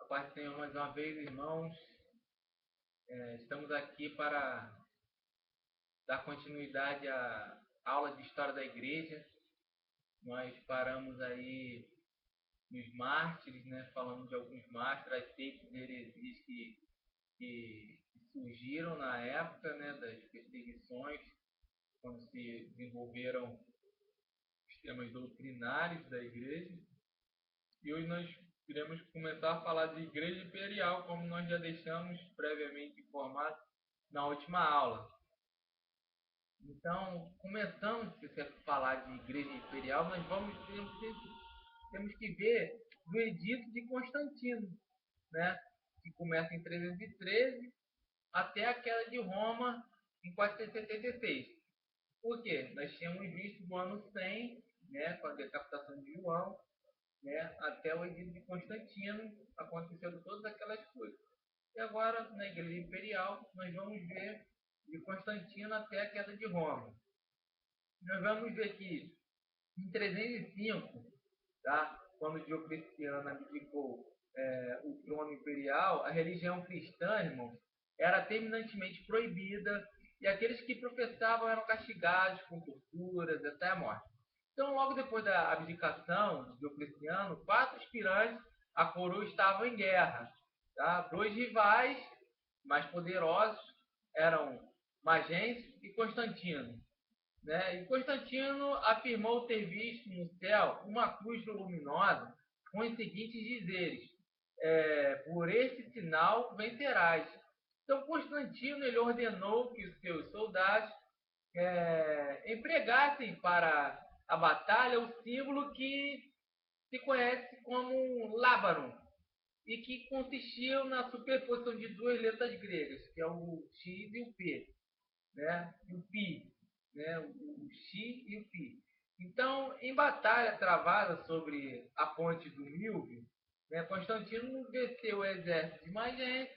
Paz do Senhor mais uma vez, irmãos. Estamos aqui para dar continuidade à aula de História da Igreja. Nós paramos aí nos mártires, né? Falando de alguns mártires, as seitas de heresias que surgiram na época, né? Das perseguições, quando se desenvolveram os temas doutrinários da Igreja. E hoje nós iremos começar a falar de Igreja Imperial, como nós já deixamos previamente informado na última aula. Então, começando a falar de Igreja Imperial, nós temos que ver do Edito de Constantino, né? Que começa em 313 até a queda de Roma em 476. Por quê? Nós tínhamos visto do ano 100, né, com a decapitação de João, né, até o edito de Constantino, acontecendo todas aquelas coisas. E agora, na Igreja Imperial, nós vamos ver de Constantino até a queda de Roma. Nós vamos ver que em 305, tá, quando Diocleciano abdicou o trono imperial, a religião cristã, irmãos, era terminantemente proibida e aqueles que professavam eram castigados com torturas até a morte. Então, logo depois da abdicação de Diocleciano, 4 aspirantes à coroa estavam em guerra. Tá? 2 rivais mais poderosos eram Magêncio e Constantino. Né? E Constantino afirmou ter visto no céu uma cruz luminosa com os seguintes dizeres: por esse sinal vencerás. Então, Constantino ele ordenou que os seus soldados empregassem para a batalha o símbolo que se conhece como lábaro e que consistia na superposição de 2 letras gregas, que é o X e o P, né? E o Pi, né? O X e o Pi. Então, em batalha travada sobre a ponte do Milvio, né, Constantino venceu o exército de Magêncio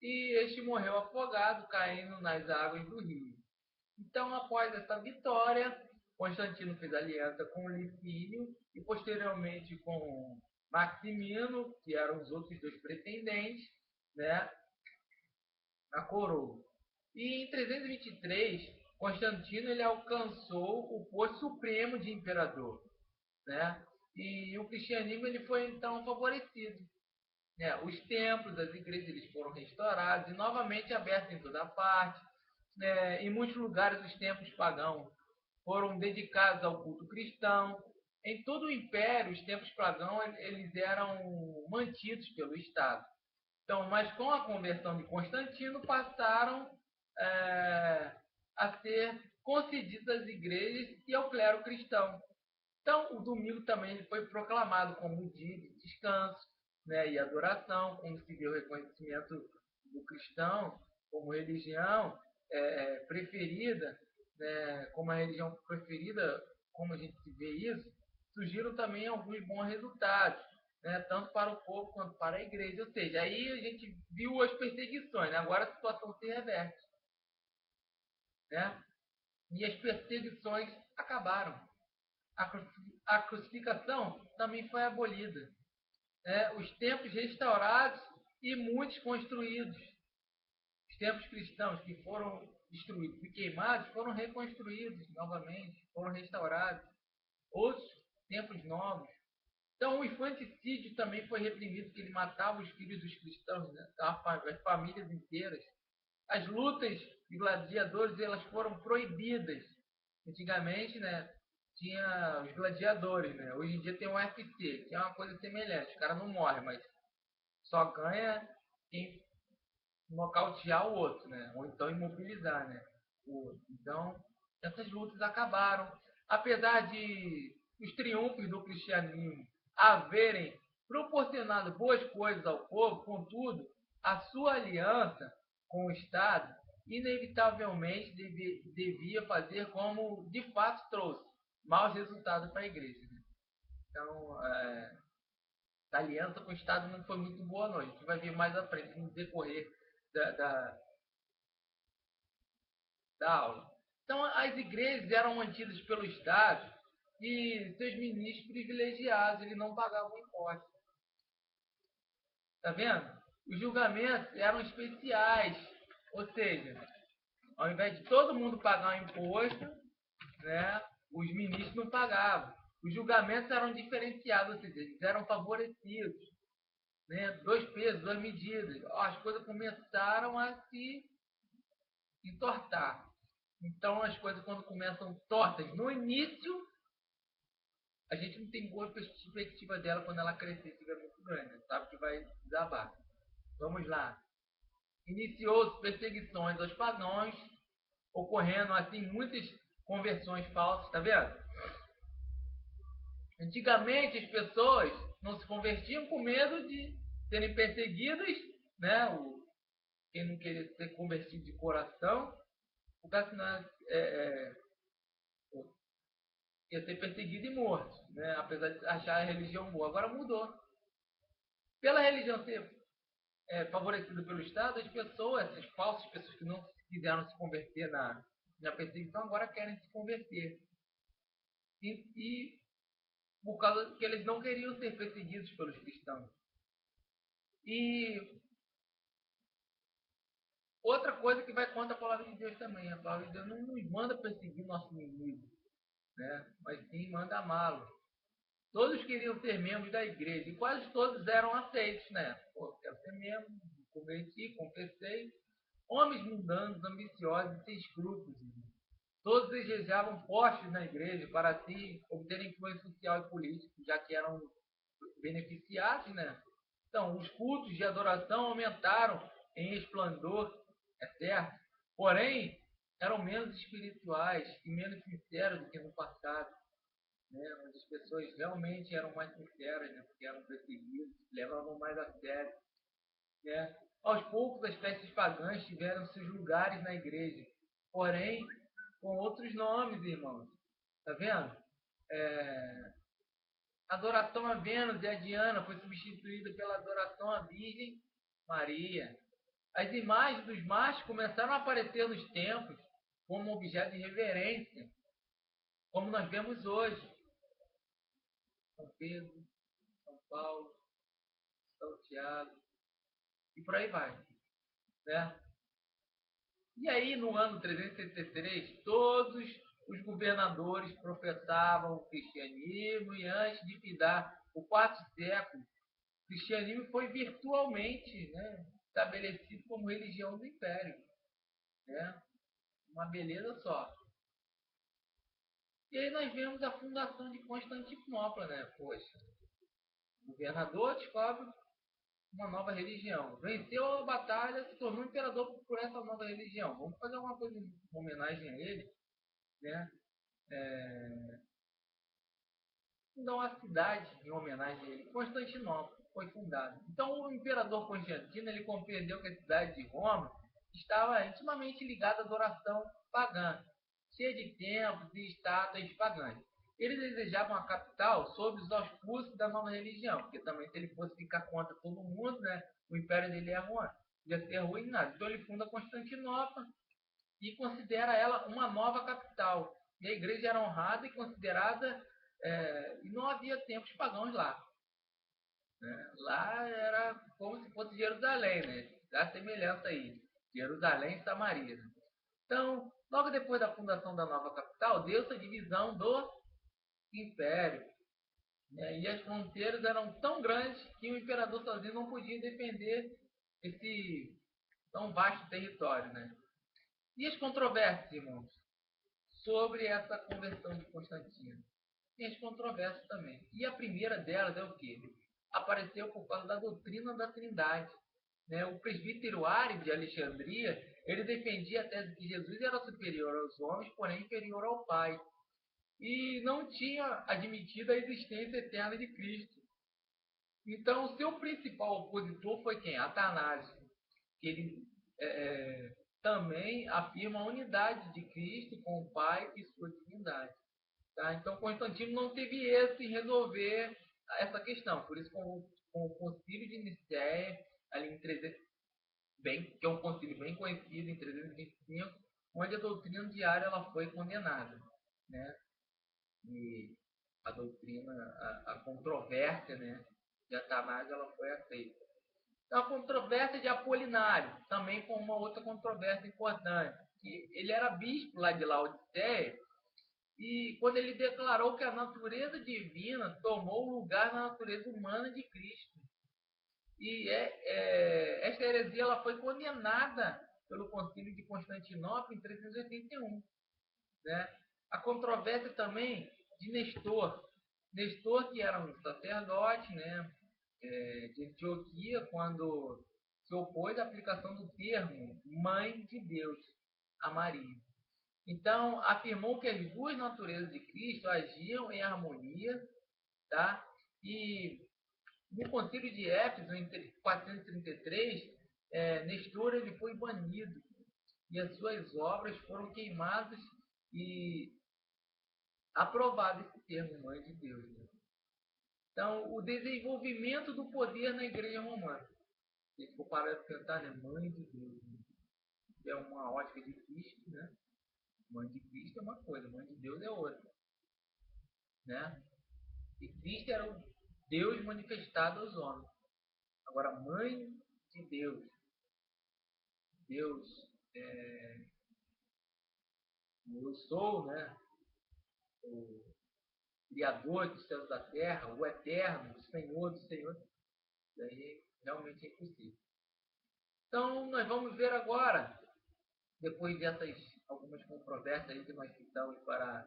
e este morreu afogado, caindo nas águas do rio. Então, após essa vitória, Constantino fez aliança com Licínio e posteriormente com Maximino, que eram os outros 2 pretendentes, né, na coroa. E em 323, Constantino ele alcançou o posto supremo de imperador, né? E o cristianismo ele foi então favorecido. Né? Os templos, as igrejas eles foram restaurados e novamente abertos em toda parte. Em muitos lugares os templos pagãos foram dedicados ao culto cristão. Em todo o império, os templos pagãos eles eram mantidos pelo Estado. Então, mas com a conversão de Constantino, passaram a ser concedidos às igrejas e ao clero cristão. Então, o domingo também ele foi proclamado como um dia de descanso, né, e adoração, como se vê o reconhecimento do cristão como religião preferida, né, como a religião preferida, como a gente vê isso, surgiram também alguns bons resultados, né, tanto para o povo quanto para a igreja. Ou seja, aí a gente viu as perseguições, né, agora a situação se reverte. Né, e as perseguições acabaram. A crucificação também foi abolida. Os templos restaurados e muitos construídos. Os templos cristãos que foram destruídos e queimados foram reconstruídos novamente, foram restaurados. Outros templos novos. Então, o infanticídio também foi reprimido, porque ele matava os filhos dos cristãos, né? As famílias inteiras. As lutas de gladiadores elas foram proibidas. Antigamente, né, tinha os gladiadores, né? Hoje em dia tem o UFC, que é uma coisa semelhante. Os caras não morrem, mas só ganha quem nocautear o outro, né? Ou então imobilizar, né? Então, essas lutas acabaram. Apesar de os triunfos do cristianismo haverem proporcionado boas coisas ao povo, contudo, a sua aliança com o Estado inevitavelmente devia fazer como de fato trouxe maus resultados para a igreja. Né? Então, a aliança com o Estado não foi muito boa, não. A gente vai ver mais à frente no decorrer da, da, da aula. Então, as igrejas eram mantidas pelo Estado e seus ministros privilegiados, eles não pagavam impostos. Tá vendo? Os julgamentos eram especiais, ou seja, ao invés de todo mundo pagar um imposto, né, os ministros não pagavam. Os julgamentos eram diferenciados, ou seja, eles eram favorecidos. Né? Dois pesos, duas medidas. As coisas começaram a se entortar. Então, as coisas, quando começam tortas no início, a gente não tem boa perspectiva dela quando ela crescer e estiver muito grande. Sabe que vai desabar. Vamos lá. Iniciou-se perseguições aos pagãos, ocorrendo assim muitas conversões falsas, tá vendo? Antigamente as pessoas não se convertiam com medo de serem perseguidas, né? Quem não queria ser convertido de coração, porque senão ia ser perseguido e morto, né? Apesar de achar a religião boa. Agora mudou. Pela religião ser favorecida pelo Estado, as pessoas, essas falsas pessoas que não quiseram se converter na perseguição, agora querem se converter. E por causa que eles não queriam ser perseguidos pelos cristãos. E outra coisa que vai contra a palavra de Deus também. A palavra de Deus não nos manda perseguir nosso inimigo, né? Mas sim manda amá-lo. Todos queriam ser membros da igreja e quase todos eram aceitos, né? Pô, quero ser membro, converti, confessei. Homens mundanos, ambiciosos e sem escrúpulos. Todos desejavam postos na igreja para assim obterem influência social e política, já que eram beneficiados, né? Então, os cultos de adoração aumentaram em esplendor, é certo? Porém, eram menos espirituais e menos sinceros do que no passado, né? Onde as pessoas realmente eram mais sinceras, né? Porque eram perseguidas, levavam mais a sério, né? Aos poucos, as festas pagãs tiveram seus lugares na igreja, porém, com outros nomes, irmãos. Tá vendo? É, a adoração a Vênus e a Diana foi substituída pela adoração à Virgem Maria. As imagens dos machos começaram a aparecer nos templos como objeto de reverência, como nós vemos hoje. São Pedro, São Paulo, São Tiago, e por aí vai. Né? E aí, no ano 363, todos os governadores professavam o cristianismo e antes de findar o quarto século, o cristianismo foi virtualmente, né, estabelecido como religião do império. Né? Uma beleza só. E aí nós vemos a fundação de Constantinopla, né? Poxa, o governador descobre uma nova religião. Venceu a batalha, se tornou imperador por essa nova religião. Vamos fazer alguma coisa em homenagem a ele, né? Fundar uma cidade em homenagem a ele. Constantinopla foi fundada. Então o imperador Constantino ele compreendeu que a cidade de Roma estava intimamente ligada à adoração pagã, cheia de templos e estátuas pagãs. Ele desejava uma capital sob os auspícios da nova religião, porque também se ele fosse ficar contra todo mundo, né, o império dele ia ser arruinado. Então ele funda Constantinopla e considera ela uma nova capital. E a igreja era honrada e considerada, e não havia templos pagãos lá. Né? Lá era como se fosse Jerusalém, né? Dá semelhança aí. Jerusalém e Samaria. Né? Então, logo depois da fundação da nova capital, deu-se a divisão do império. Né? E as fronteiras eram tão grandes que o imperador sozinho não podia defender esse tão vasto território. Né? E as controvérsias, irmãos, sobre essa conversão de Constantino? Tem as controvérsias também. E a primeira delas é o quê? Apareceu por causa da doutrina da Trindade. Né? O presbítero Ário de Alexandria, ele defendia a tese que Jesus era superior aos homens, porém inferior ao Pai. E não tinha admitido a existência eterna de Cristo. Então, o seu principal opositor foi quem? Atanásio. Que ele também afirma a unidade de Cristo com o Pai e sua divindade. Tá? Então, Constantino não teve êxito em resolver essa questão. Por isso, com o Concílio de Nicéia, ali em 300, que é um concílio bem conhecido, em 325, onde a doutrina diária ela foi condenada. Né? E a doutrina, a controvérsia, né, de Atanásio ela foi aceita. Então, a controvérsia de Apolinário, também com uma outra controvérsia importante, que ele era bispo lá de Laodiceia, e quando ele declarou que a natureza divina tomou o lugar na natureza humana de Cristo. E esta heresia ela foi condenada pelo Concílio de Constantinopla em 381. Né? A controvérsia também de Nestor. Nestor, que era um sacerdote, né, de Antioquia, quando se opôs à aplicação do termo Mãe de Deus a Maria. Então, afirmou que as duas naturezas de Cristo agiam em harmonia, tá? E no Concílio de Éfeso, em 433, Nestor ele foi banido e as suas obras foram queimadas e aprovado esse termo, Mãe de Deus. Né? Então, o desenvolvimento do poder na Igreja Romana. Se for parar de pensar, né? Mãe de Deus. Né? É uma ótica de Cristo, né? Mãe de Cristo é uma coisa, Mãe de Deus é outra. Né? E Cristo era o Deus manifestado aos homens. Agora, Mãe de Deus, Deus, eu sou, né? O Criador dos céus e da terra, o Eterno, o Senhor do Senhor, daí realmente é impossível. Então, nós vamos ver agora, depois dessas algumas controvérsias aí que nós citamos para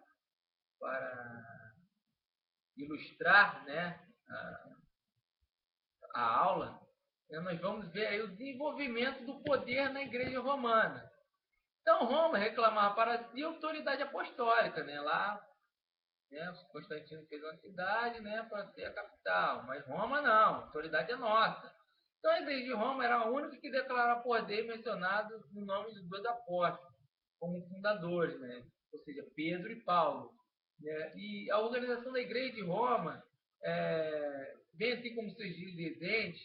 ilustrar, né, a aula, né, nós vamos ver aí o desenvolvimento do poder na Igreja Romana. Então, Roma reclamava para si a autoridade apostólica, né, lá, né, Constantino fez uma cidade, né, para ser a capital, mas Roma não, a autoridade é nossa. Então, a Igreja de Roma era a única que declarava poder mencionado no nome dos dois apóstolos, como fundadores, né, ou seja, Pedro e Paulo. Né, e a organização da Igreja de Roma, bem assim como seus dirigentes,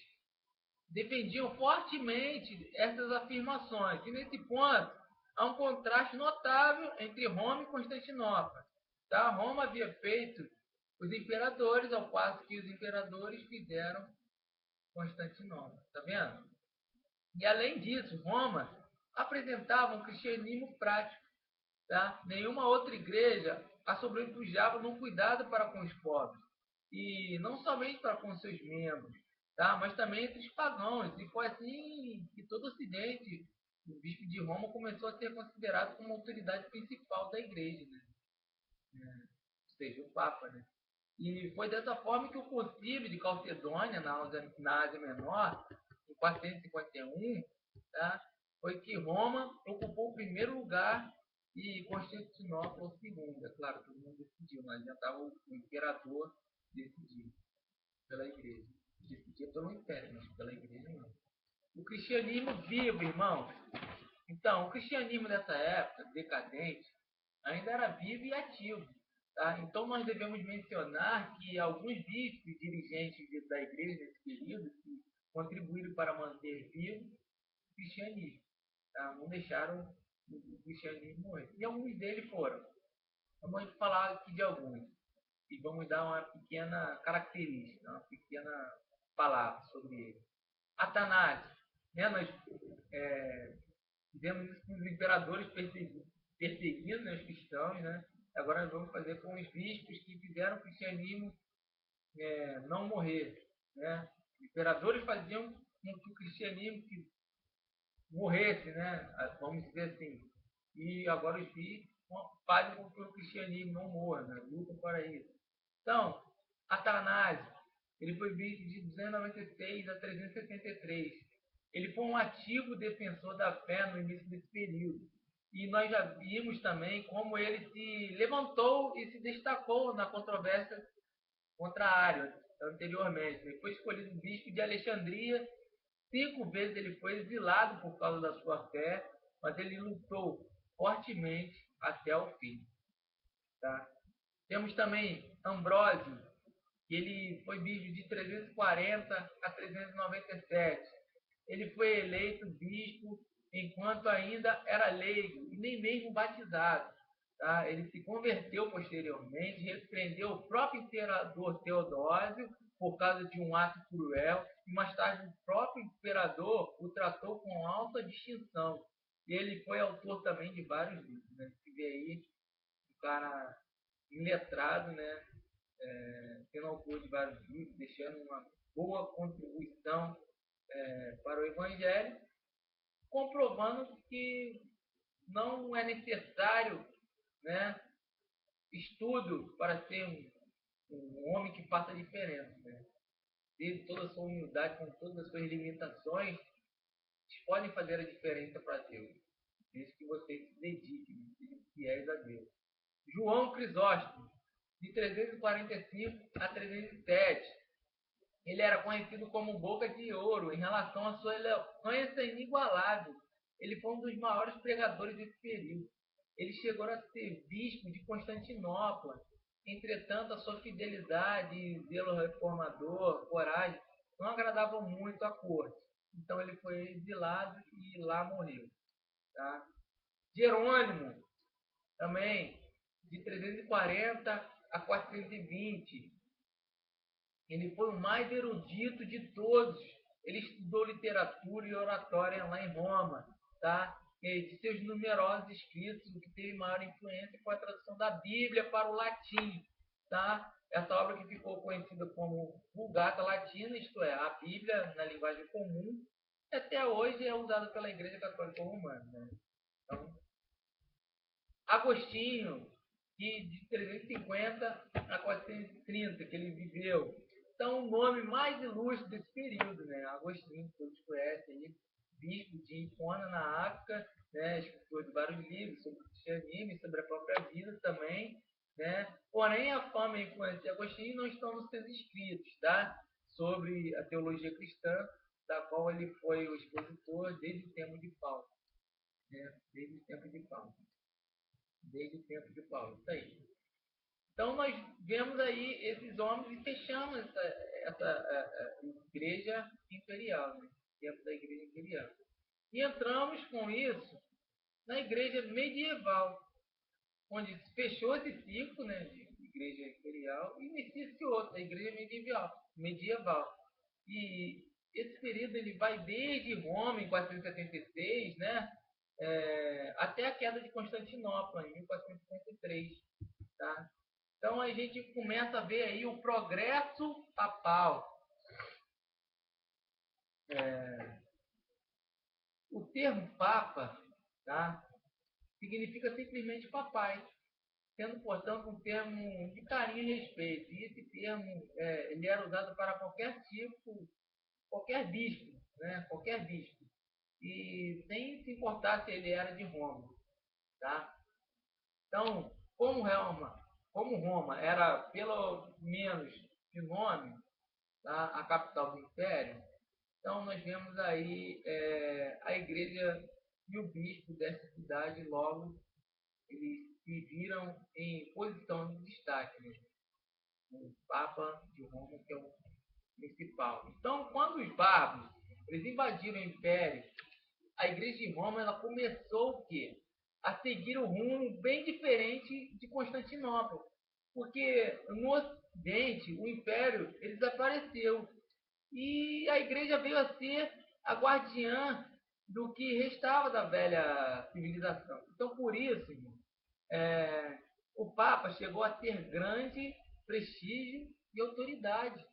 defendiam fortemente essas afirmações. E nesse ponto, há um contraste notável entre Roma e Constantinopla. Tá? Roma havia feito os imperadores, ao passo que os imperadores fizeram Constantinopla. Tá vendo? E além disso, Roma apresentava um cristianismo prático. Tá? Nenhuma outra igreja a sobrepujava no cuidado para com os pobres. E não somente para com seus membros, tá? Mas também entre os pagãos. E foi assim que todo o Ocidente, o bispo de Roma, começou a ser considerado como a autoridade principal da igreja. Né? Ou seja, o Papa. Né? E foi dessa forma que o concílio de Calcedônia, na Ásia Menor, em 451, tá? Foi que Roma ocupou o primeiro lugar e Constantinopla o segundo. É claro, todo mundo decidiu, mas já estava o imperador decidido pela igreja. Decidia pelo império, mas pela igreja não. O cristianismo vivo, irmãos. Então, o cristianismo nessa época, decadente, ainda era vivo e ativo. Tá? Então, nós devemos mencionar que alguns bispos e dirigentes da igreja nesse período que contribuíram para manter vivo o cristianismo. Tá? Não deixaram o cristianismo morrer. E alguns deles foram. Vamos falar aqui de alguns. E vamos dar uma pequena característica, uma pequena palavra sobre ele. Atanásio. Né? Nós fizemos isso com os imperadores perseguindo, né, os cristãos. Né? Agora nós vamos fazer com os bispos que fizeram o cristianismo não morrer. Né? Os imperadores faziam com que o cristianismo morresse, né? Vamos dizer assim. E agora os bispos fazem com que o cristianismo não morra, né? Lutam para isso. Então, Atanásio, ele foi bispo de 296 a 373. Ele foi um ativo defensor da fé no início desse período. E nós já vimos também como ele se levantou e se destacou na controvérsia contra Ário anteriormente. Ele foi escolhido bispo de Alexandria. 5 vezes ele foi exilado por causa da sua fé, mas ele lutou fortemente até o fim. Tá? Temos também Ambrósio, que ele foi bispo de 340 a 397. Ele foi eleito bispo enquanto ainda era leigo e nem mesmo batizado. Tá? Ele se converteu posteriormente, repreendeu o próprio imperador Teodósio por causa de um ato cruel, e mais tarde o próprio imperador o tratou com alta distinção. E ele foi autor também de vários livros, né? Você vê aí o cara iletrado, né? Sendo autor de vários livros, deixando uma boa contribuição para o Evangelho, comprovando que não é necessário, né, estudo para ser um homem que faça diferença. Né? Desde toda a sua humildade, com todas as suas limitações, eles podem fazer a diferença para Deus, desde que vocês se dediquem, sejam fiéis a Deus. João Crisóstomo, de 345 a 307, ele era conhecido como Boca de Ouro em relação à sua eloquência inigualável. Ele foi um dos maiores pregadores desse período. Ele chegou a ser bispo de Constantinopla. Entretanto, a sua fidelidade, zelo reformador, coragem, não agradavam muito à corte. Então ele foi exilado e lá morreu. Tá? Jerônimo, também, de 340 a 420. Ele foi o mais erudito de todos. Ele estudou literatura e oratória lá em Roma. Tá? E de seus numerosos escritos, o que teve maior influência foi a tradução da Bíblia para o latim. Tá? Essa obra que ficou conhecida como Vulgata Latina, isto é, a Bíblia na linguagem comum, até hoje é usada pela Igreja Católica Romana. Né? Então, Agostinho, de 350 a 430, que ele viveu. Então, o nome mais ilustre desse período, né? Agostinho, todos conhecem aí, bispo de Hipona, na África, né? Escritor de vários livros sobre o cristianismo e sobre a própria vida também, né? Porém, a fama e a influência de Agostinho não estão nos seus escritos, tá? Sobre a teologia cristã, da qual ele foi o expositor desde o tempo de Paulo, né? Desde o tempo de Paulo. Isso aí. Então nós vemos aí esses homens e fechamos essa igreja imperial, né? Tempo da igreja imperial. E entramos com isso na igreja medieval, onde se fechou esse ciclo, né, de igreja imperial e inicia-se outro, a igreja medieval. E esse período ele vai desde Roma, em 476, né, até a queda de Constantinopla, em 1453. Tá? Então a gente começa a ver aí o progresso papal. O termo papa, tá, significa simplesmente papai, sendo, portanto, um termo de carinho e respeito. E esse termo ele era usado para qualquer tipo, qualquer bispo, né, qualquer bispo. E sem se importar se ele era de Roma. Tá? Então, como Roma era pelo menos de nome, tá, a capital do império, então nós vemos aí a igreja e o bispo dessa cidade logo eles se viram em posição de destaque, né? O Papa de Roma, que é o principal. Então, quando os bárbaros eles invadiram o império, a igreja de Roma ela começou o quê? A seguir o rumo bem diferente de Constantinopla. Porque no Ocidente, o império ele desapareceu. E a igreja veio a ser a guardiã do que restava da velha civilização. Então, por isso, irmão, o Papa chegou a ter grande prestígio e autoridade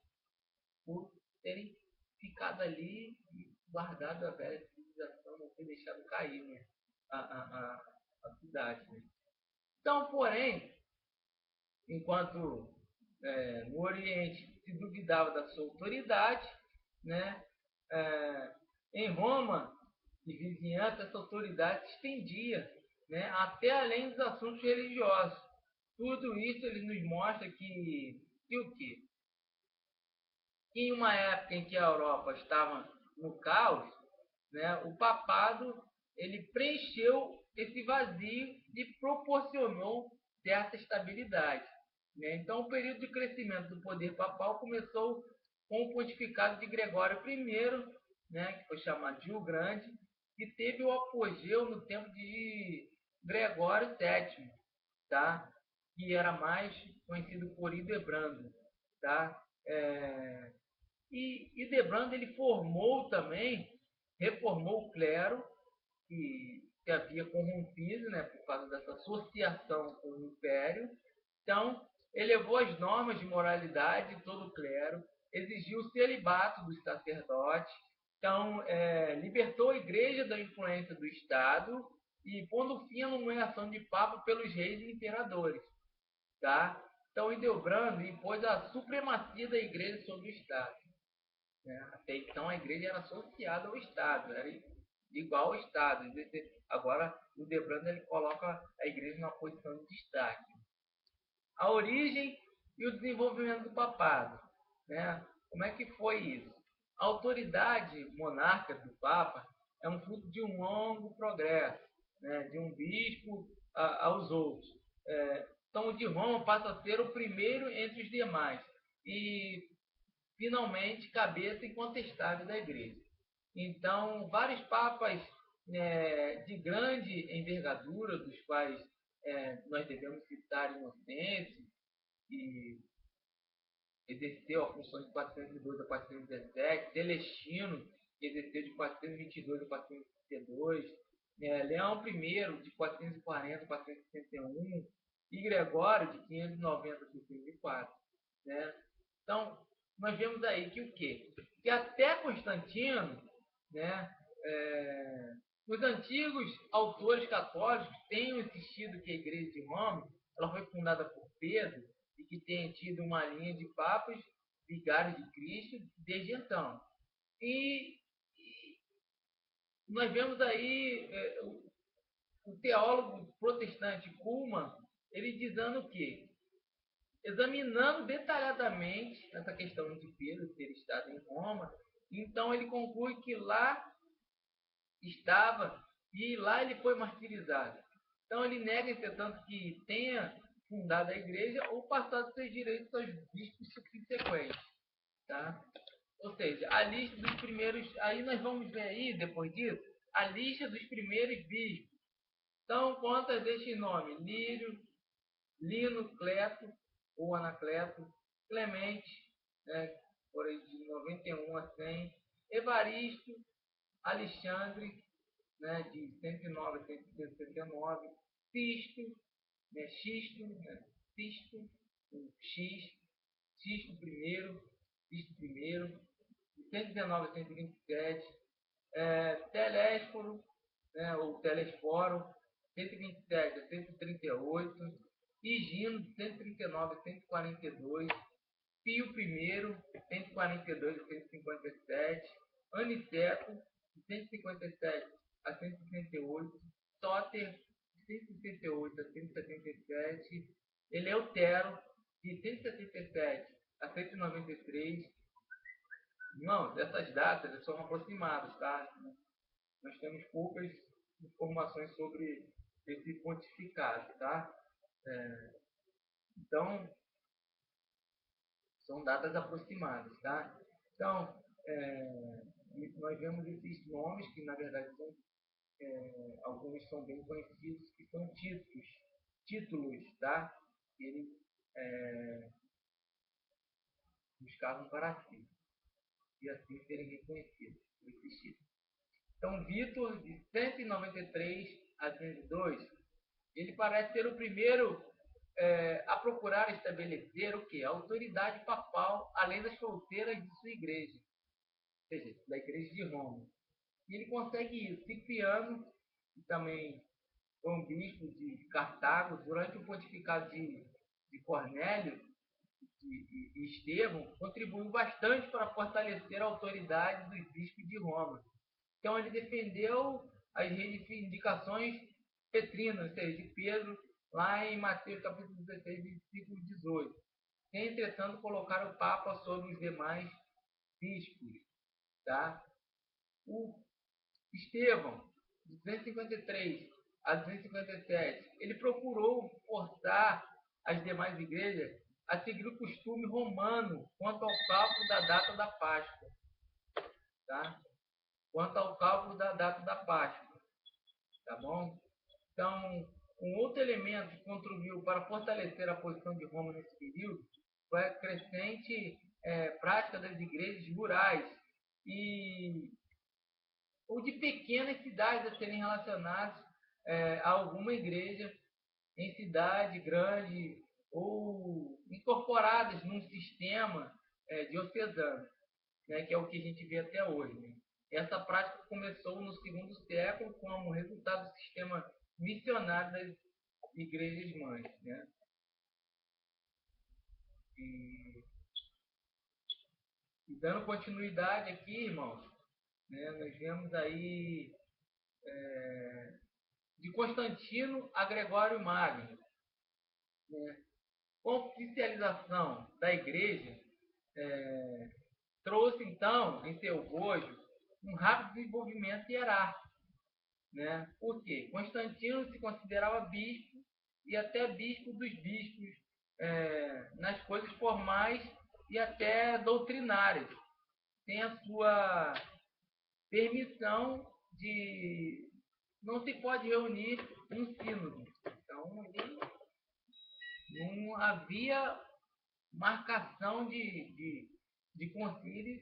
por terem ficado ali e guardado a velha civilização, não ter deixado cair, né, a cidade. Né? Então, porém, enquanto no Oriente se duvidava da sua autoridade, né, em Roma e vizinhança essa autoridade se estendia, né, até além dos assuntos religiosos. Tudo isso ele nos mostra que o quê? Em uma época em que a Europa estava no caos, né, o papado ele preencheu esse vazio e proporcionou certa estabilidade. Né? Então, o período de crescimento do poder papal começou com o pontificado de Gregório I, né, que foi chamado de O Grande, e teve o apogeu no tempo de Gregório VII, tá? Que era mais conhecido por Hildebrando. Tá? E Hildebrand ele formou também, reformou o clero, que havia corrompido, né, por causa dessa associação com o Império. Então, elevou as normas de moralidade de todo o clero, exigiu o celibato dos sacerdotes, então, libertou a igreja da influência do Estado e pondo fim à nomeação de papa pelos reis e imperadores. Tá? Então, Hildebrand impôs a supremacia da igreja sobre o Estado. Né? Até então, a igreja era associada ao Estado, era igual ao Estado. Agora, Hildebrand ele coloca a igreja numa posição de destaque. A origem e o desenvolvimento do papado. Né? Como é que foi isso? A autoridade monárquica do Papa é um fruto de um longo progresso, né? De um bispo aos outros. Então, o de Roma passa a ser o primeiro entre os demais e, finalmente, cabeça incontestável da Igreja. Então, vários papas de grande envergadura, dos quais nós devemos citar Inocêncio, que exerceu a função de 402 a 417, Celestino, que exerceu de 422 a 432, Leão I, de 440 a 461, e Gregório, de 590 a 604. Né? Então, nós vemos aí que o quê? Que até Constantino, né, os antigos autores católicos tenham insistido que a Igreja de Roma ela foi fundada por Pedro e que tenha tido uma linha de papas vigários de Cristo desde então. E nós vemos aí o teólogo protestante Cullmann, ele dizendo o quê? Examinando detalhadamente essa questão de Pedro ter estado em Roma, então ele conclui que lá estava e lá ele foi martirizado. Então ele nega, entretanto, que tenha fundado a igreja ou passado seus direitos aos bispos subsequentes. Tá? Ou seja, a lista dos primeiros. Aí nós vamos ver aí, depois disso, a lista dos primeiros bispos. Então, contas deste nome: Lírio, Lino, Cleto, ou Anacleto, Clemente, né, por aí de 91 a 100, Evaristo, Alexandre, né, de 109 a 169, Sisto, né, Xisto, né, Sisto, X, Sisto I, Sisto I, de 119 a 127, Telésforo, né, ou Telesforo, 127 a 138, Higino, de 139 a 142, Pio I, 142 a 157, Aniceto, de 157 a 168, Soter, de 168 a 177, Eleutero, de 177 a 193. Não, essas datas são aproximadas, tá? Nós temos poucas informações sobre esse pontificado, tá? Então, são datas aproximadas, tá? Então, nós vemos esses nomes que, na verdade, são, alguns são bem conhecidos, que são títulos, tá? Que eles buscavam para si, e assim serem reconhecidos por esses títulos. Então, Vitor, de 193 a 202, ele parece ser o primeiro a procurar estabelecer o que? A autoridade papal além das fronteiras de sua igreja, ou seja, da igreja de Roma. E ele consegue isso. Cipriano, que também foi um bispo de Cartago, durante o pontificado de Cornélio e Estevão, contribuiu bastante para fortalecer a autoridade dos bispos de Roma. Então ele defendeu as reivindicações petrinas, ou seja, de Pedro, lá em Mateus capítulo 16, versículo 18. Sem, entretanto, colocar o Papa sobre os demais bispos. Tá? O Estevão, de 253 a 257, ele procurou forçar as demais igrejas a seguir o costume romano quanto ao cálculo da data da Páscoa. Tá? Quanto ao cálculo da data da Páscoa. Tá bom? Então, um outro elemento que contribuiu para fortalecer a posição de Roma nesse período foi a crescente prática das igrejas rurais e ou de pequenas cidades a serem relacionadas a alguma igreja em cidade grande ou incorporadas num sistema diocesano, né, que é o que a gente vê até hoje. Né? Essa prática começou no segundo século como resultado do sistema missionário das igrejas mães. Né? E, e dando continuidade aqui, irmãos, né, nós vemos aí de Constantino a Gregório Magno. Né? Com a oficialização da igreja, trouxe então em seu bojo um rápido desenvolvimento hierárquico. Né? Por quê? Constantino se considerava bispo e até bispo dos bispos nas coisas formais e até doutrinárias, tem a sua permissão de não se pode reunir um sínodo. Então, ele não havia marcação de concílios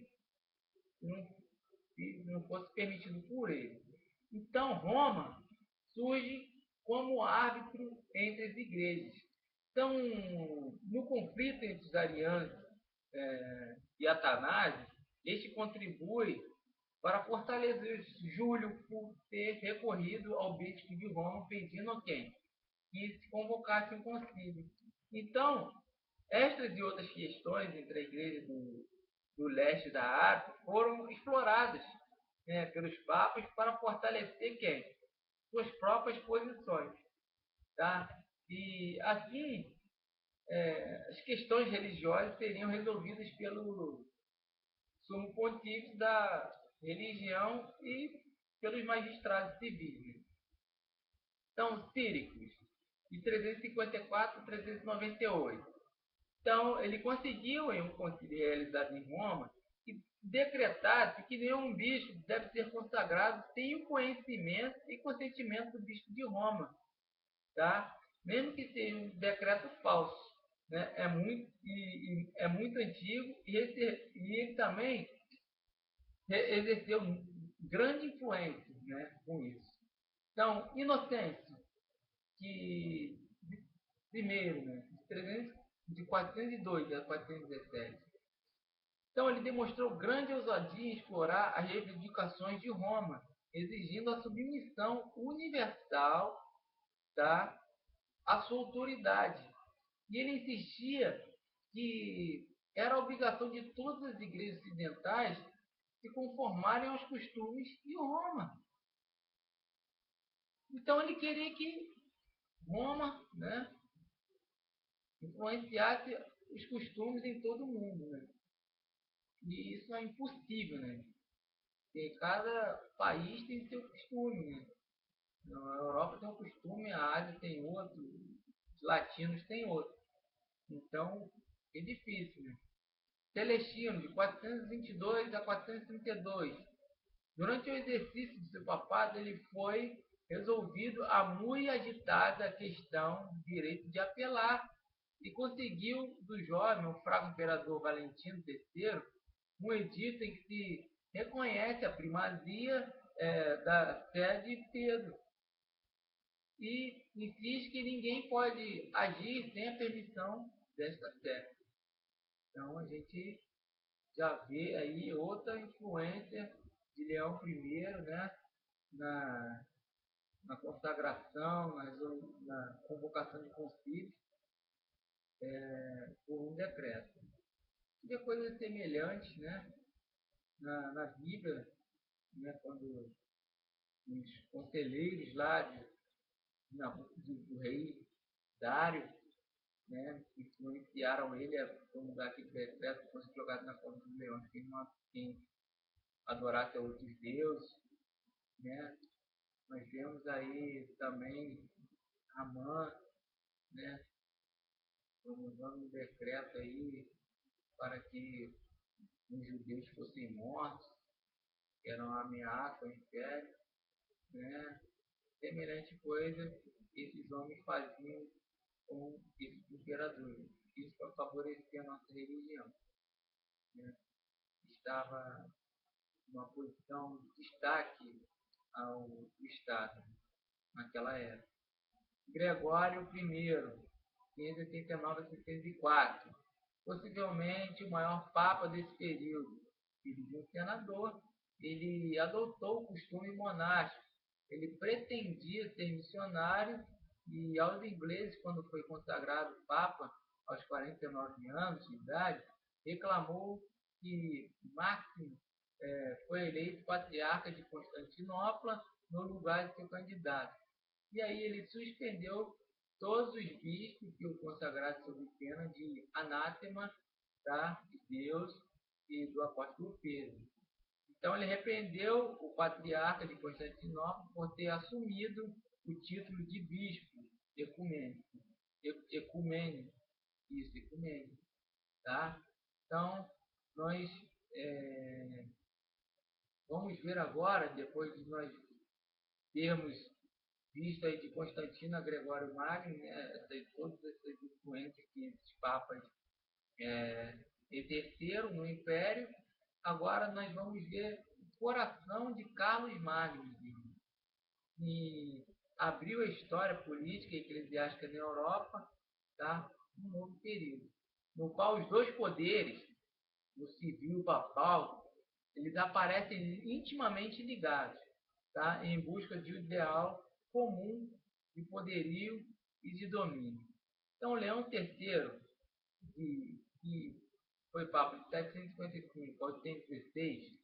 se não fosse permitido por ele. Então, Roma surge como árbitro entre as igrejas. Então, no conflito entre os arianos e Atanásio, este contribui para fortalecer Júlio por ter recorrido ao bispo de Roma pedindo a quem? Que se convocasse um concílio. Então, estas e outras questões entre a igreja do leste da África foram exploradas pelos papas para fortalecer quem? Suas próprias posições. Tá? E assim, as questões religiosas seriam resolvidas pelo sumo pontífice da religião e pelos magistrados civis. Então, Círicos, de 354 a 398. Então, ele conseguiu, em um concílio realizado em Roma, que decretasse que nenhum bispo deve ser consagrado sem o conhecimento e consentimento do bispo de Roma. Tá? Mesmo que seja um decreto falso. Né? É muito antigo e ele também exerceu grande influência, né, com isso. Então, Inocêncio, que primeiro, né, de 402 a 417. Então, ele demonstrou grande ousadia em explorar as reivindicações de Roma, exigindo a submissão universal, tá, à sua autoridade. E ele insistia que era a obrigação de todas as igrejas ocidentais se conformarem aos costumes de Roma. Então ele queria que Roma, né, influenciasse os costumes em todo o mundo. Né? E isso é impossível, né? Porque cada país tem seu costume. Né? A Europa tem um costume, a Ásia tem outro, os latinos têm outro. Então é difícil. Né? Celestino, de 422 a 432. Durante o exercício de seu papado, ele foi resolvido a muito agitada questão do direito de apelar e conseguiu do jovem, o fraco imperador Valentino III, um edito em que se reconhece a primazia da sede de Pedro e insiste que ninguém pode agir sem a permissão desta sede. Então a gente já vê aí outra influência de Leão I, né, na consagração, na convocação de concílios por um decreto. E coisas semelhantes, né, na Bíblia, né, quando os conselheiros lá do rei Dário, né, influenciaram ele a promulgar aquele decreto, fosse jogado na cova dos leões, quem adorasse a outros deuses, né. Nós vemos aí também Amã, né, promulgando um decreto aí para que os judeus fossem mortos, que era uma ameaça ao império, né? Semelhante coisa esses homens faziam com esses imperadores. Isso para favorecer a nossa religião. né, estava numa posição de destaque ao Estado naquela época. Gregório I, 589 a 604, possivelmente o maior papa desse período, filho de um senador, ele adotou o costume monástico. Ele pretendia ser missionário e aos ingleses, quando foi consagrado papa aos 49 anos de idade, reclamou que Máximo foi eleito patriarca de Constantinopla no lugar de seu candidato. E aí ele suspendeu todos os bispos que o consagraram sob pena de anátema, tá, de Deus e do apóstolo Pedro. Então ele repreendeu o patriarca de Constantinopla por ter assumido o título de bispo ecumênico. Ecumênico. Isso, ecumênico. Tá? Então, nós vamos ver agora, depois de nós termos visto aí de Constantino a Gregório Magno, né, todas essas influências que esses papas exerceram no Império, agora nós vamos ver o coração de Carlos Magno, que abriu a história política e eclesiástica na Europa, tá, um novo período, no qual os dois poderes, o civil e o papal, eles aparecem intimamente ligados, tá, em busca de um ideal comum de poderio e de domínio. Então, Leão III, que foi papa de 755 a 816,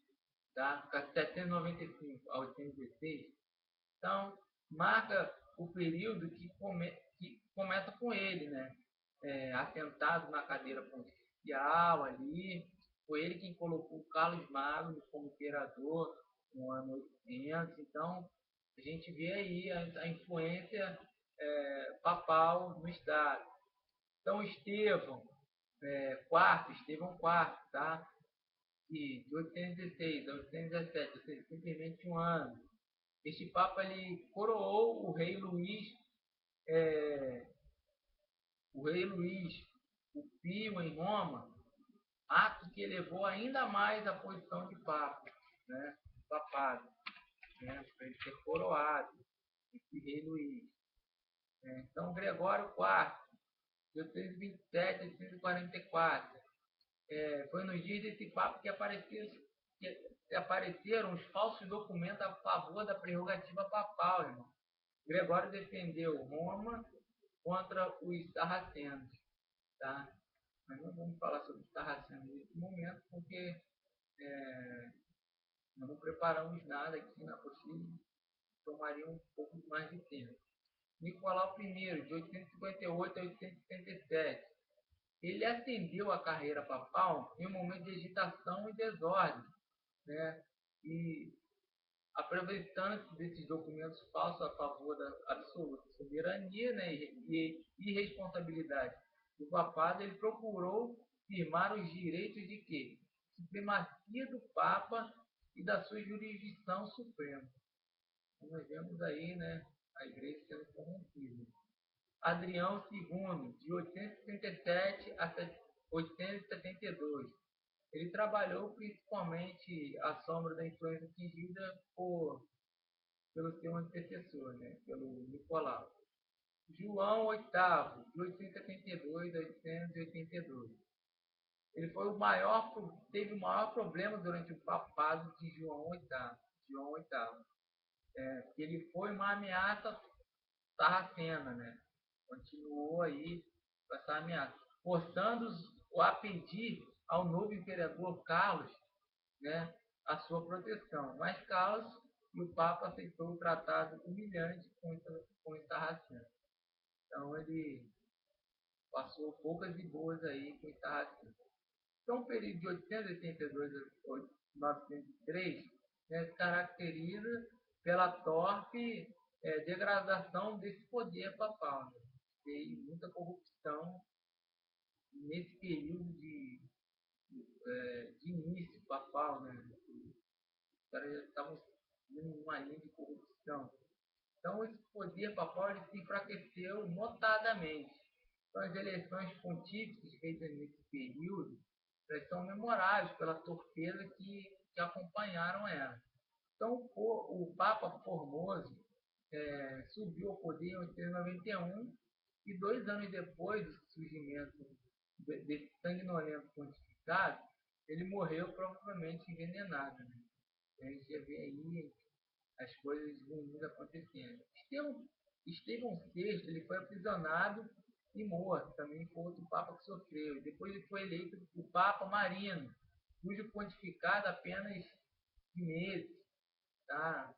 tá? 795 a 816, então marca o período que começa com ele, né? Assentado na cadeira pontificial ali, foi ele quem colocou Carlos Magno como imperador no ano 800, então a gente vê aí a influência papal no Estado. Então Estevão Estevão IV, tá? De 816 a 817, ou seja, simplesmente um ano. Este Papa ele coroou o rei Luís o Pio em Roma, ato que elevou ainda mais a posição de Papa, né? Papado, né? Para ele ser coroado, esse rei Luís. Então, Gregório IV, de 827 a 844, foi nos dias desse Papa que apareceram os falsos documentos a favor da prerrogativa papal, irmão. Gregório defendeu Roma contra os sarracenos, tá? Mas não vamos falar sobre os sarracenos nesse momento, porque nós não preparamos nada aqui na apostila, tomaria um pouco mais de tempo. Nicolau I, de 858 a 877, ele ascendeu a carreira papal em um momento de agitação e desordem, né? E aproveitando-se desses documentos falsos a favor da absoluta soberania, né, e irresponsabilidade do papado, ele procurou firmar os direitos de quê? Supremacia do Papa e da sua jurisdição suprema. Então, nós vemos aí, né, a igreja sendo corrompida. Adrião II, de 867 a 872. Ele trabalhou principalmente à sombra da influência atingida pelo seu antecessor, né, pelo Nicolau. João VIII, de 872 a 882. Ele teve o maior problema durante o papado de João VIII. Porque ele foi uma ameaça sarracena, né? Continuou aí com essa ameaça, forçando-o a pedir ao novo imperador Carlos, né, a sua proteção. Mas Carlos e o Papa aceitou o tratado humilhante com os sarracenos. Então ele passou poucas e boas aí com os sarracenos. Então o período de 882 a 903, né, se caracteriza pela torpe degradação desse poder papal. Né? Tem muita corrupção nesse período de início papal, né? Os caras já estavam numa linha de corrupção. Então, esse poder papal ele se enfraqueceu notadamente. Então, as eleições pontífices feitas nesse período, elas são memoráveis pela torpeza que acompanharam ela. Então, o Papa Formoso subiu ao poder em 891 e 2 anos depois do surgimento desse sanguinolento pontificado, ele morreu provavelmente envenenado. Né? A gente já vê aí as coisas ruins acontecendo. Estevão VI ele foi aprisionado e morto. Também foi outro Papa que sofreu. Depois ele foi eleito o Papa Marino, cujo pontificado apenas de meses. Tá?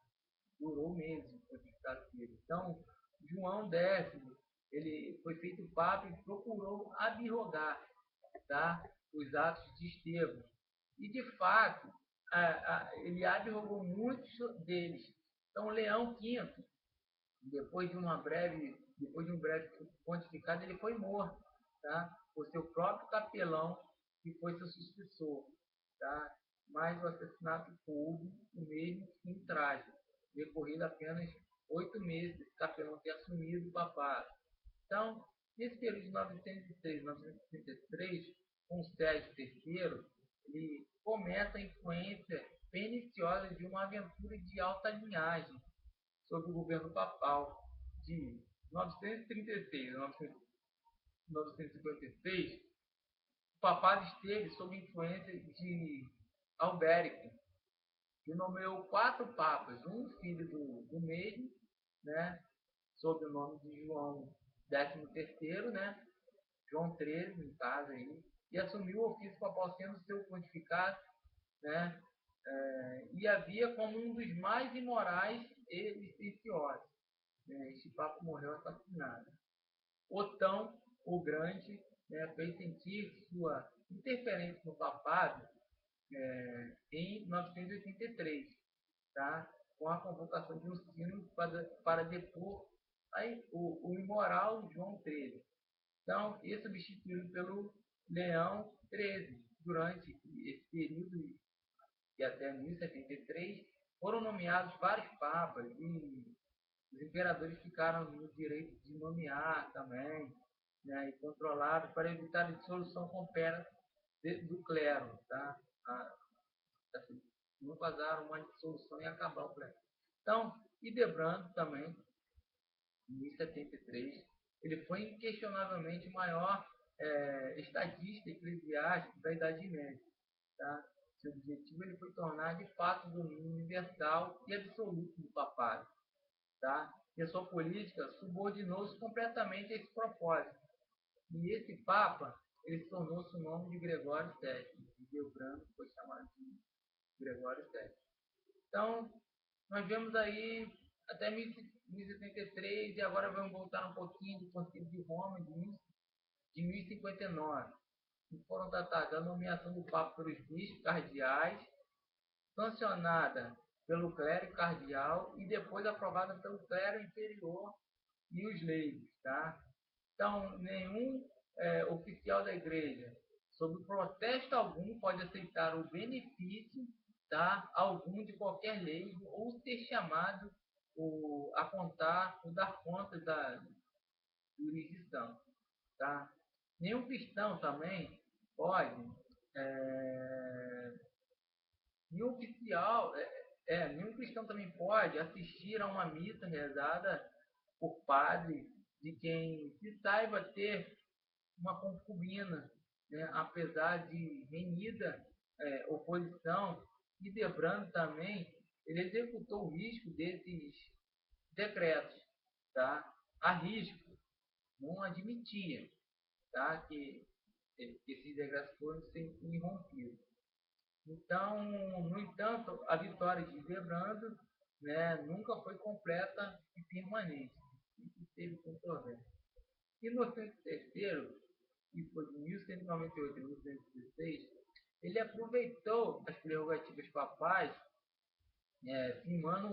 Durou meses o pontificado dele. Então, João X, ele foi feito Papa e procurou abrogar, tá? Os atos de Estevão. E, de fato, ele abrogou muitos deles. Então, Leão V, depois de um breve pontificado, ele foi morto, tá? Por seu próprio capelão, que foi seu sucessor, tá? Mas o assassinato coube o mesmo fim trágico, decorrido apenas 8 meses desse capelão ter assumido o papado. Então, nesse período de 903 a 933, com Sérgio III, ele começa a influência perniciosa de uma aventura de alta linhagem sob o governo papal de 936 a 956. O papado esteve sob influência de Albérico, que nomeou 4 papas, um filho do mesmo, né, sob o nome de João XIII, né, João XIII, no caso aí, e assumiu o ofício papal sendo seu pontificado, né, e havia como um dos mais imorais e licenciosos. Né, este papa morreu assassinado. Otão, o Grande, né, fez sentir sua interferência no papado em 983, tá? Com a convocação de um sínodo para depor o imoral João XIII. Então, isso substituído pelo Leão XIII. Durante esse período, e até 1073, foram nomeados vários papas e os imperadores ficaram no direito de nomear também, né, e controlados para evitar a dissolução completa do clero. Tá? Não vazaram uma dissolução e acabar o clero. Então, Hildebrando também, em 1073, ele foi inquestionavelmente o maior estadista eclesiástico da Idade Média. Tá? Seu objetivo ele foi tornar de fato o domínio universal e absoluto do papado. Tá? E a sua política subordinou-se completamente a esse propósito. E esse Papa ele tornou-se o nome de Gregório VII. Hildebrando foi chamado de Gregório VII. Então, nós vemos aí até 1073 e agora vamos voltar um pouquinho do Concílio de Roma de 1059. Que foram tratados a nomeação do Papa pelos bispos cardeais, sancionada pelo clero cardeal e depois aprovada pelo clero inferior e os leigos. Tá? Então, nenhum oficial da igreja, sob protesto algum, pode aceitar o benefício, tá, algum de qualquer lei ou ser chamado a contar ou dar conta da jurisdição. Tá? Nenhum cristão também pode, nenhum oficial, nenhum cristão também pode assistir a uma missa rezada por padre de quem se saiba ter uma concubina, né, apesar de renhida oposição. E Debrando também, ele executou o risco desses decretos, tá? A risco, não admitia, tá? Que esses decretos foram irrompidos. Então, no entanto, a vitória de Debrando, né, nunca foi completa e permanente. Isso teve controvérsia. Inocente III, que foi de 1198 a 1116, ele aproveitou as prerrogativas papais, firmando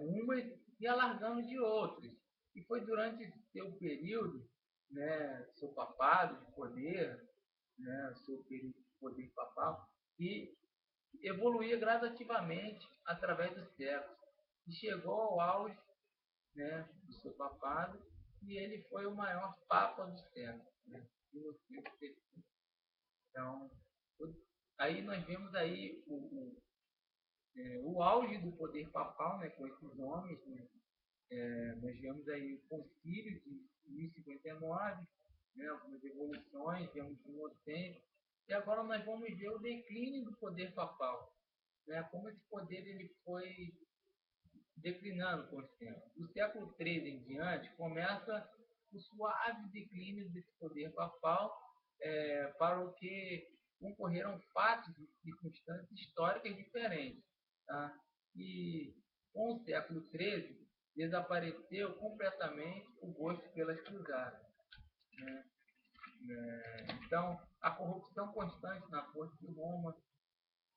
umas e alargando de outras. E foi durante seu período, né, seu papado de poder, né, seu período de poder papal, que evoluía gradativamente através dos séculos e chegou ao auge, né, do seu papado, e ele foi o maior papa do século. Né? Inocêncio III. Então, aí nós vemos aí o auge do poder papal, né, com esses homens, né? Nós vemos aí o concílio de 1059, né, algumas evoluções, vemos o Inocêncio, e agora nós vamos ver o declínio do poder papal, né, como esse poder ele foi declinando com o tempo. Do século XIII em diante, começa o suave declínio desse poder papal, para o que concorreram fatos e circunstâncias históricas diferentes. Tá? E com o século XIII, desapareceu completamente o gosto pelas cruzadas. Né? Então, a corrupção constante na corte de Roma,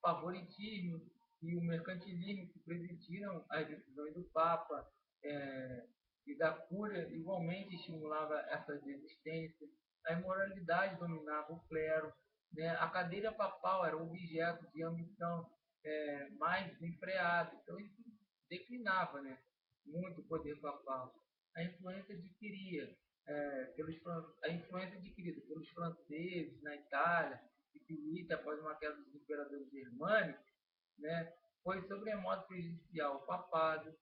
favoritismo e o mercantilismo que presidiram as decisões do Papa, e da Cúria igualmente estimulava essa desistência. A imoralidade dominava o clero, né? A cadeira papal era objeto de ambição mais desenfreada. Então isso declinava, né, muito o poder papal. A influência adquiria a influência adquirida pelos franceses na Itália e Filipe após uma queda dos imperadores germânicos, né, foi sobremodo prejudicial ao papado,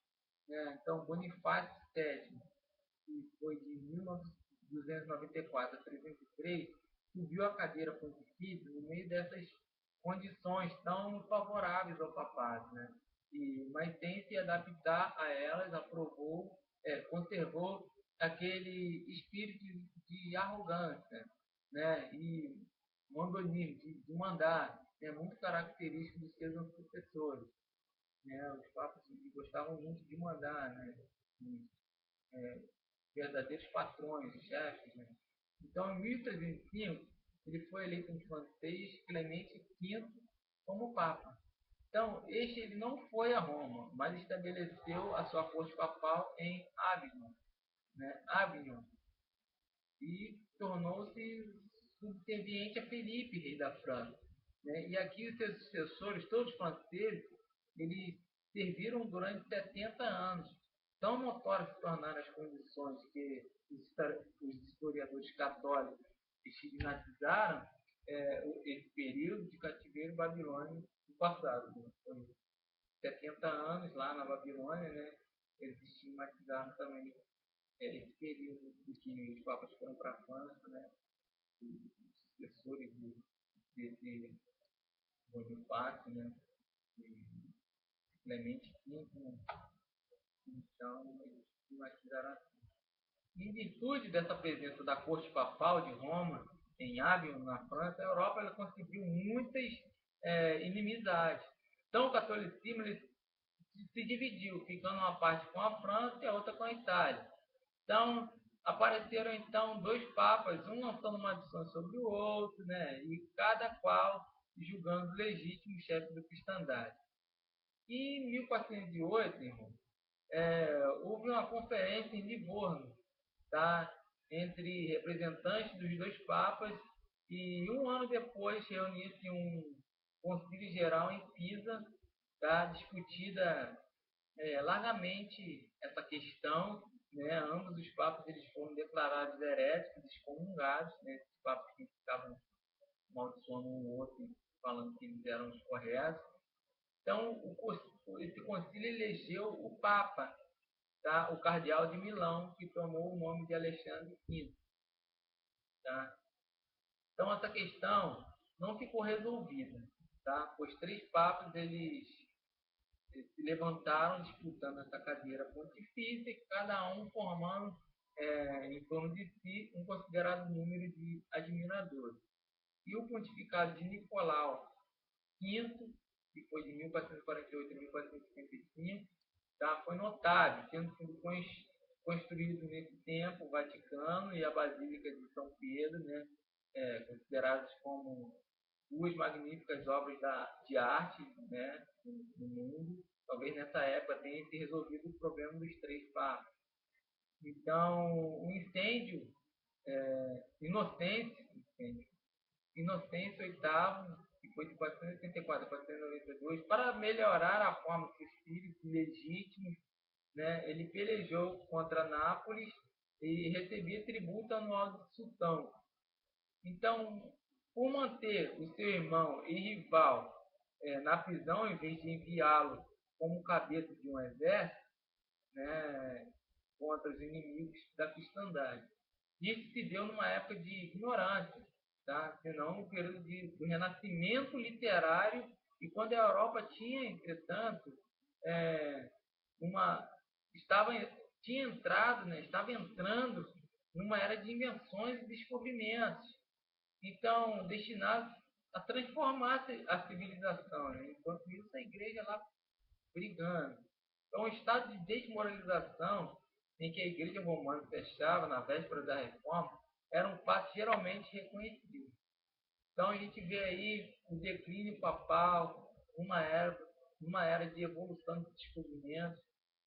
né? Então, Bonifácio VII, que foi de 1294 a 303, subiu a cadeira pontifícia no meio dessas condições tão favoráveis ao papado, né? Mas sem se adaptar a elas, conservou aquele espírito de arrogância, né? E mandonismo, de mandar, é muito característico dos seus antecessores, né? Os papas gostavam muito de mandar, né? É, verdadeiros patrões, chefes, né? Então, em 1305, ele foi eleito em francês Clemente V como papa. Então, ele não foi a Roma, mas estabeleceu a sua corte papal em Avignon, né? Avignon, e tornou-se subserviente a Felipe, rei da França, né? E aqui os seus sucessores, todos franceses, eles serviram durante 70 anos. Tão notórias se tornaram as condições que os historiadores católicos estigmatizaram esse período de cativeiro babilônico do passado. Né? Foi 70 anos lá na Babilônia, né? Eles estigmatizaram também esse período de que os papas foram para a França, né? Os sucessores desse Bonifácio, né? E Clemente V, né? Então, eles estigmatizaram assim. Em virtude dessa presença da corte papal de Roma, em Avignon, na França, a Europa ela conseguiu muitas inimizades. Então, o catolicismo ele se dividiu, ficando uma parte com a França e a outra com a Itália. Então, apareceram então dois papas, um lançando maldições sobre o outro, né? E cada qual julgando legítimo chefe do cristandade. E em 1408, irmão, houve uma conferência em Livorno, tá? Entre representantes dos dois papas, e um ano depois reuniu-se um concílio geral em Pisa, tá? Discutida largamente essa questão, né? Ambos os papas eles foram declarados heréticos, excomungados, né? Esses papas que ficavam amaldiçoando um outro, falando que eles eram os corretos. Então, esse concílio elegeu o Papa, tá? O cardeal de Milão, que tomou o nome de Alexandre V. Tá? Então, essa questão não ficou resolvida, tá? Pois três papas eles se levantaram disputando essa cadeira pontifícia, cada um formando em torno de si um considerado número de admiradores. E o pontificado de Nicolau V, que foi de 1448 a 1455, tá? Foi notável, tendo sido construído nesse tempo o Vaticano e a Basílica de São Pedro, né? Considerados como duas magníficas obras de arte, né? No mundo. Talvez nessa época tenha se resolvido o problema dos três papas. Então, o incêndio, Inocêncio VIII, que foi de 484 a 492, para melhorar a forma que os filhos legítimos, né, ele pelejou contra Nápoles e recebia tributo anual do sultão. Então, por manter o seu irmão e rival na prisão, em vez de enviá-lo como cabeça de um exército, né, contra os inimigos da cristandade. Isso se deu numa época de ignorância, tá? Senão no período do renascimento literário, e quando a Europa tinha, entretanto, é, uma estava tinha entrado, né, estava entrando numa era de invenções e descobrimentos, então destinados a transformar a civilização, né? Enquanto isso a igreja lá brigando. Então, o estado de desmoralização em que a Igreja Romana se achava na véspera da Reforma era um fato geralmente reconhecido. Então, a gente vê aí o declínio papal, uma era de evolução de descobrimentos,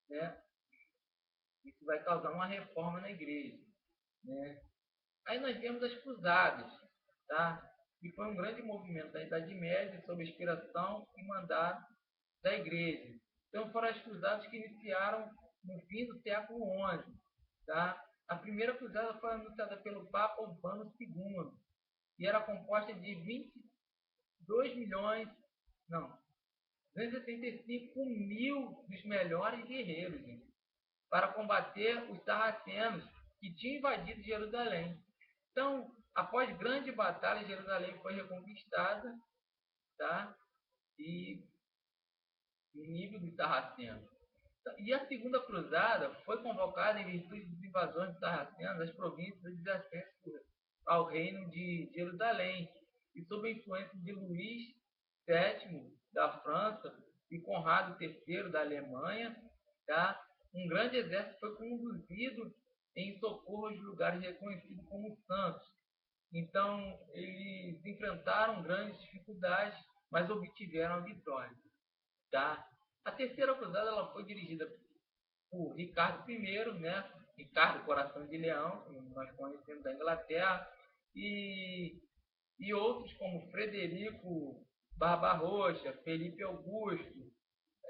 né? Isso vai causar uma reforma na Igreja, né? Aí nós temos as cruzadas, tá? Que foi um grande movimento da Idade Média sob a inspiração e mandato da Igreja. Então foram as cruzadas que iniciaram no fim do século XI. Tá? A primeira cruzada foi anunciada pelo Papa Urbano II e era composta de 22 milhões, não, 275 mil dos melhores guerreiros, gente, para combater os sarracenos que tinham invadido Jerusalém. Então, após grande batalha, Jerusalém foi reconquistada, tá? E nível dos sarracenos. E a segunda cruzada foi convocada em virtude das invasões dos sarracenos às províncias adjacentes ao reino de Jerusalém e sob a influência de Luís VII da França e Conrado III da Alemanha, tá? Um grande exército foi conduzido em socorro aos lugares reconhecidos como santos. Então, eles enfrentaram grandes dificuldades, mas obtiveram a vitória. Tá? A terceira cruzada ela foi dirigida por Ricardo I, né? Ricardo Coração de Leão, que nós conhecemos da Inglaterra, e, e outros como Frederico Barbarossa, Felipe Augusto.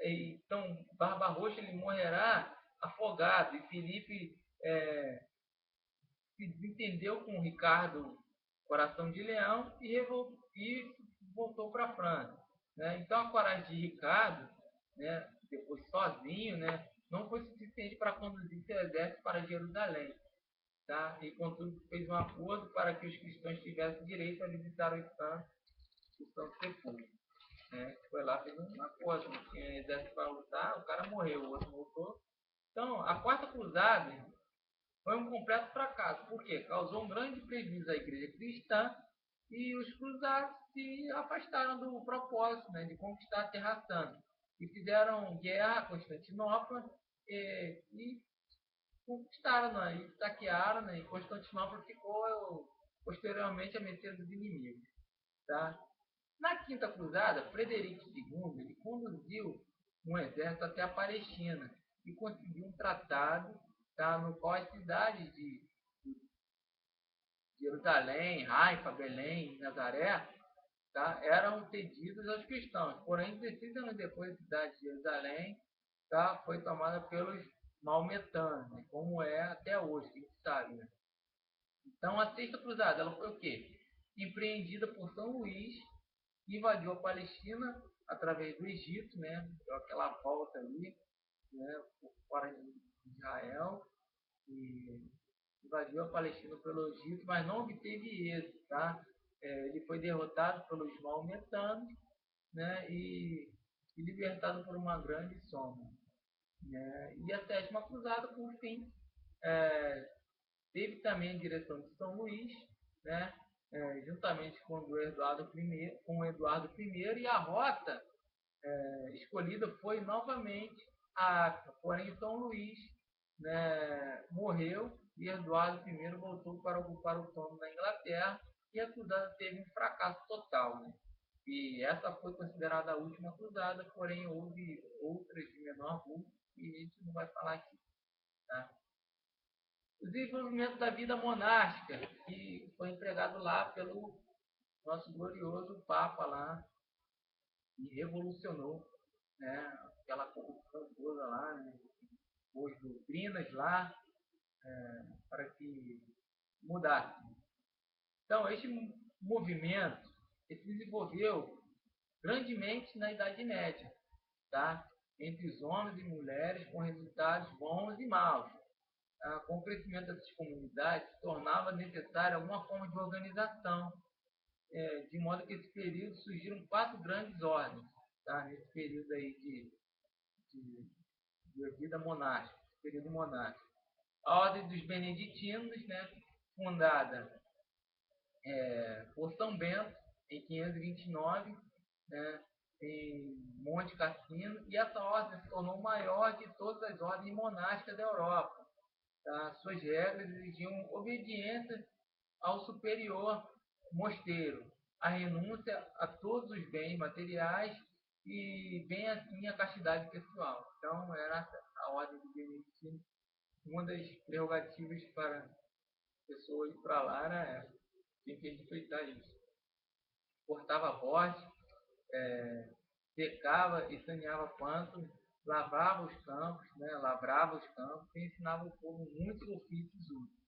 Então, Barbarossa ele morrerá afogado e Felipe se desentendeu com Ricardo Coração de Leão e voltou para a França. Né? Então a coragem de Ricardo, né, depois sozinho, né, não foi suficiente para conduzir seu exército para Jerusalém. Tá? E contudo fez um acordo para que os cristãos tivessem direito a visitar o Santo Sepulcro. Né? Foi lá, fez um acordo, não tinha exército para lutar, o cara morreu, o outro voltou. Então, a quarta cruzada foi um completo fracasso. Por quê? Causou um grande prejuízo à igreja cristã e os cruzados se afastaram do propósito, né, de conquistar a Terra Santa. E fizeram guerra a Constantinopla e conquistaram, né, e saquearam, né, e Constantinopla ficou posteriormente a mercê dos inimigos. Tá? Na Quinta Cruzada, Frederico II ele conduziu um exército até a Palestina e conseguiu um tratado, tá, no qual as cidades de Jerusalém, Haifa, Belém e Nazaré, tá, eram cedidas aos cristãos. Porém, 16 anos depois, a cidade de Jerusalém, tá, foi tomada pelos maometanos, né, como é até hoje, que a gente sabe. Né? Então, a Sexta Cruzada ela foi o quê? Empreendida por São Luís, invadiu a Palestina através do Egito, né, aquela volta ali, né, por fora de Israel, e invadiu a Palestina pelo Egito, mas não obteve êxito, tá? Ele foi derrotado pelos maometanos, né? E libertado por uma grande sombra. Né? E a sétima cruzada, por fim, teve também a direção de São Luís, né? Juntamente com o Eduardo I, e a rota escolhida foi novamente a África. Porém, São Luís, né, morreu e Eduardo I voltou para ocupar o trono da Inglaterra e a cruzada teve um fracasso total. Né? E essa foi considerada a última cruzada, porém houve outras de menor vulto que a gente não vai falar aqui. Tá? O desenvolvimento da vida monástica, que foi empregado lá pelo nosso glorioso Papa lá, e revolucionou, né, aquela corrupção toda lá, né, as doutrinas lá, para que mudasse. Então, este movimento se desenvolveu grandemente na Idade Média, tá? Entre os homens e mulheres, com resultados bons e maus. Com o crescimento dessas comunidades, tornava necessária alguma forma de organização, de modo que nesse período surgiram 4 grandes ordens, tá? Nesse período aí de vida monástica, período monástico. A Ordem dos Beneditinos, né, fundada por São Bento, em 529, né, em Monte Cassino, e essa ordem se tornou maior de todas as ordens monásticas da Europa. Tá? Suas regras exigiam obediência ao superior mosteiro, a renúncia a todos os bens materiais e, bem assim, a castidade pessoal. Então, era a ordem do Beneditino. Uma das prerrogativas para a pessoa ir para lá era essa. Tem que respeitar isso. Cortava bosque, secava e saneava plantas, lavava os campos, né, lavrava os campos e ensinava o povo muitos ofícios úteis.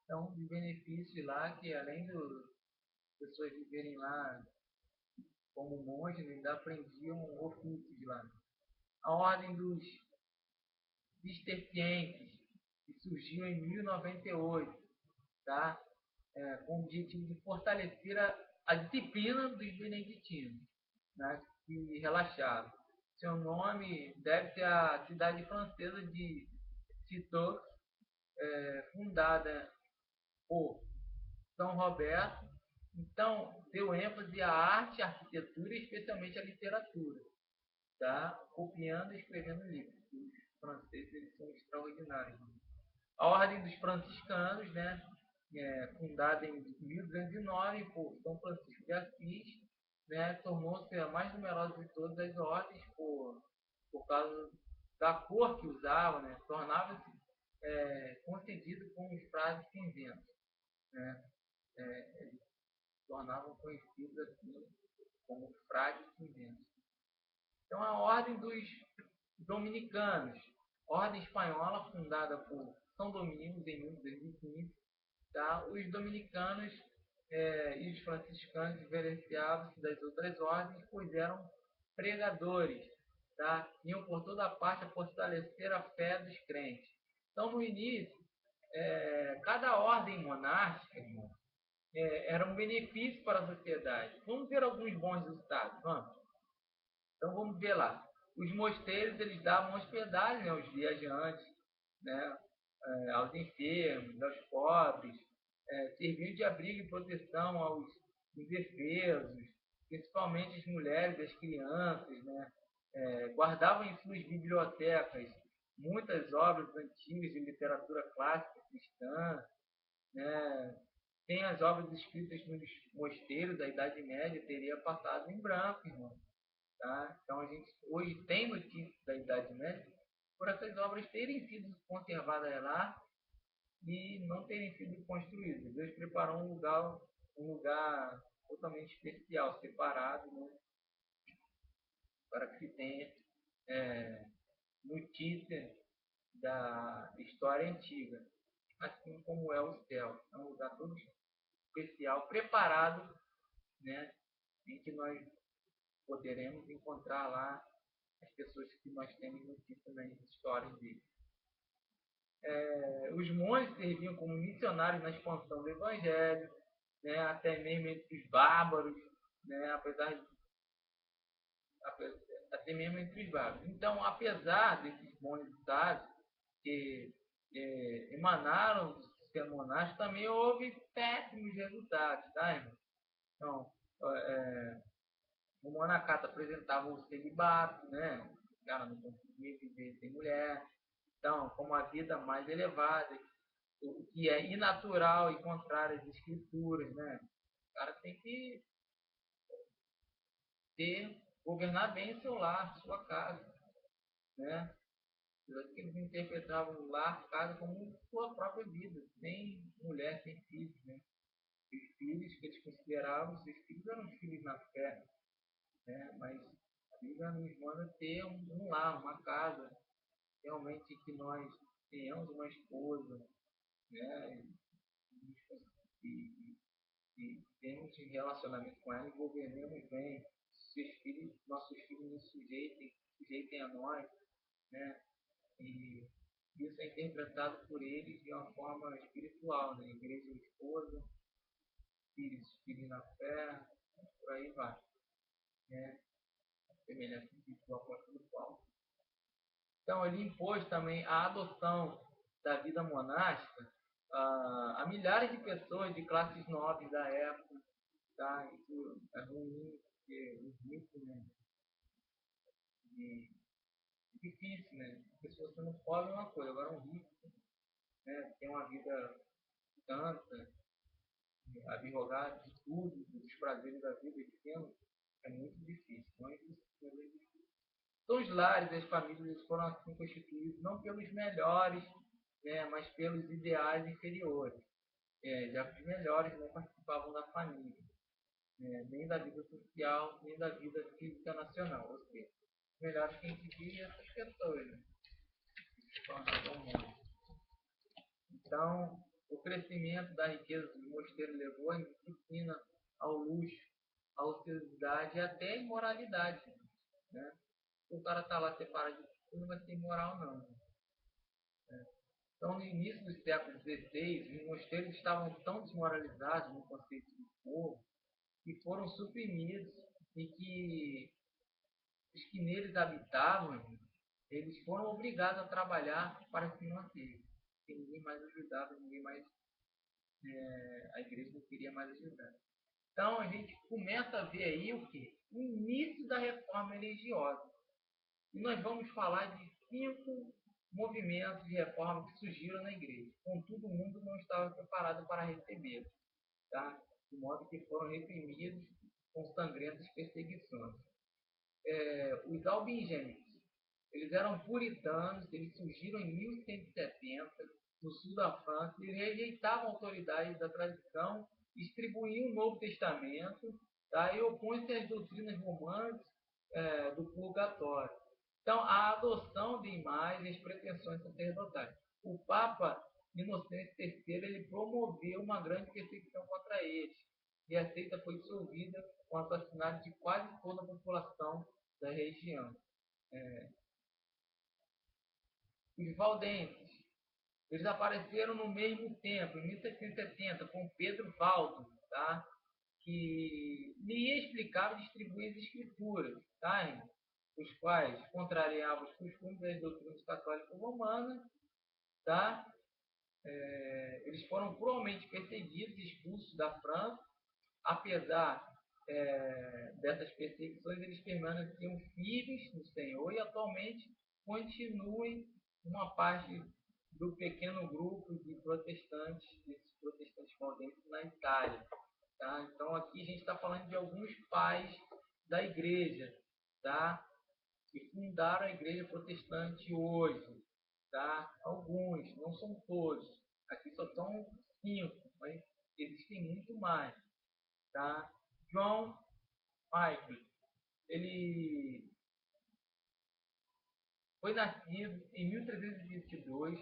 Então, os benefícios lá, que além das pessoas viverem lá como monges, ainda aprendiam ofícios lá. A ordem dos cistercienses, que surgiu em 1098, tá? Com o objetivo de fortalecer a disciplina dos beneditinos, né? Que relaxaram. Seu nome deve ser a cidade francesa de Citeaux, fundada por São Roberto. Então, deu ênfase à arte, à arquitetura e especialmente à literatura, tá? Copiando e escrevendo livros. Os franceses eles são extraordinários. A Ordem dos Franciscanos, né? Fundada em 1209 por São Francisco de Assis, né? Tornou-se a mais numerosa de todas as ordens por causa da cor que usava, né? Tornava-se concedido com os frases cinzentos, né? Eles tornavam conhecidos assim como frades cinzentos. Então, a Ordem dos Dominicanos, ordem espanhola fundada por São Domingos em 1215, tá? Os dominicanos e os franciscanos diferenciavam-se das outras ordens, pois eram pregadores, tá? Iam por toda parte a fortalecer a fé dos crentes. Então, no início, cada ordem monástica, irmão, era um benefício para a sociedade. Vamos ver alguns bons resultados, vamos? Então, vamos ver lá. Os mosteiros, eles davam hospedagem aos viajantes, né? Aos enfermos, aos pobres, serviam de abrigo e proteção aos indefesos, principalmente as mulheres e as crianças, né? Guardavam em suas bibliotecas muitas obras antigas de literatura clássica cristã, né? Tem as obras escritas nos mosteiros da Idade Média, teria passado em branco, irmão. Tá? Então a gente hoje tem notícias da Idade Média por essas obras terem sido conservadas lá e não terem sido construídas. Deus preparou um lugar totalmente especial, separado, né? Para que se tenha notícia da história antiga, assim como é o céu. É um lugar todo especial, preparado, né? Em que nós poderemos encontrar lá as pessoas que nós temos notícia nas histórias deles. Os monges serviam como missionários na expansão do evangelho, né, até mesmo entre os bárbaros, né, até mesmo entre os bárbaros. Então, apesar desses bons resultados que emanaram do sistema monástico, também houve péssimos resultados, tá, irmão? Então, o monacato apresentava o celibato, né? O cara não conseguia viver sem mulher. Então, como a vida mais elevada, o que é inatural e contrário às escrituras, né? O cara tem que governar bem o seu lar, sua casa, né? Eles interpretavam o lar, casa, como sua própria vida, sem mulher, sem filhos, né? Os filhos que eles consideravam, os filhos eram filhos na fé, né? Mas a Bíblia nos manda ter um lar, uma casa, realmente que nós tenhamos uma esposa, né? E que temos um relacionamento com ela e governemos bem, nossos filhos nos sujeitem a nós, né? E isso é interpretado por eles de uma forma espiritual, né? Igreja esposa, filhos na fé, por aí vai, né? Semelhança do apóstolo Paulo. Então ele impôs também a adoção da vida monástica a milhares de pessoas de classes nobres da época. Tá? Isso é ruim, porque os ricos, né? E difícil, né? Porque se você não pobre é uma coisa, agora um rico, né? Tem uma vida tanta, advogado de tudo, dos prazeres da vida, de tempo, é muito difícil. Não é difícil. Então, os lares e as famílias foram assim constituídos não pelos melhores, né, mas pelos ideais inferiores. Já que os melhores não participavam da família, né, nem da vida social, nem da vida física nacional. Ou seja, os melhores que a gente via essas pessoas, né, que se tornavam humanos. Então, o crescimento da riqueza do mosteiro levou à indisciplina, ao luxo, à ociosidade e até à imoralidade. Né? Se o cara está lá separado de tudo, não vai ser imoral, não. Né? Então, no início do século XVI, os mosteiros estavam tão desmoralizados no conceito de povo que foram suprimidos e que os que neles habitavam, eles foram obrigados a trabalhar para se manter. Porque ninguém mais ajudava, ninguém mais a igreja não queria mais ajudar. Então a gente começa a ver aí o que? O início da reforma religiosa. E nós vamos falar de 5 movimentos de reforma que surgiram na igreja. Contudo, o mundo não estava preparado para receber, tá? De modo que foram reprimidos com sangrentas perseguições. Os albigenses, eles eram puritanos, eles surgiram em 1170, no sul da França, e rejeitavam a autoridade da tradição, distribuíam o Novo Testamento, tá? E opõem-se às doutrinas romanas do purgatório. Então, a adoção de imagens e as pretensões sacerdotais. O Papa Inocêncio III ele promoveu uma grande perseguição contra eles, e a seita foi dissolvida com o assassinato de quase toda a população da região. Os valdenses, eles apareceram no mesmo tempo, em 1770, com Pedro Valdo, tá? Que lhe explicava e distribuía as escrituras, tá? Os quais contrariavam os costumes das doutrinas católicas romanas, tá? Eles foram cruelmente perseguidos e expulsos da França. Apesar dessas perseguições, eles permaneciam firmes no Senhor e atualmente continuem uma parte do pequeno grupo de protestantes, desses protestantes valdenses na Itália. Tá? Então aqui a gente está falando de alguns pais da igreja, tá? Que fundaram a igreja protestante hoje. Tá? Alguns, não são todos. Aqui só são 5, mas existem muito mais. Tá? John Wycliffe, ele foi nascido em 1322,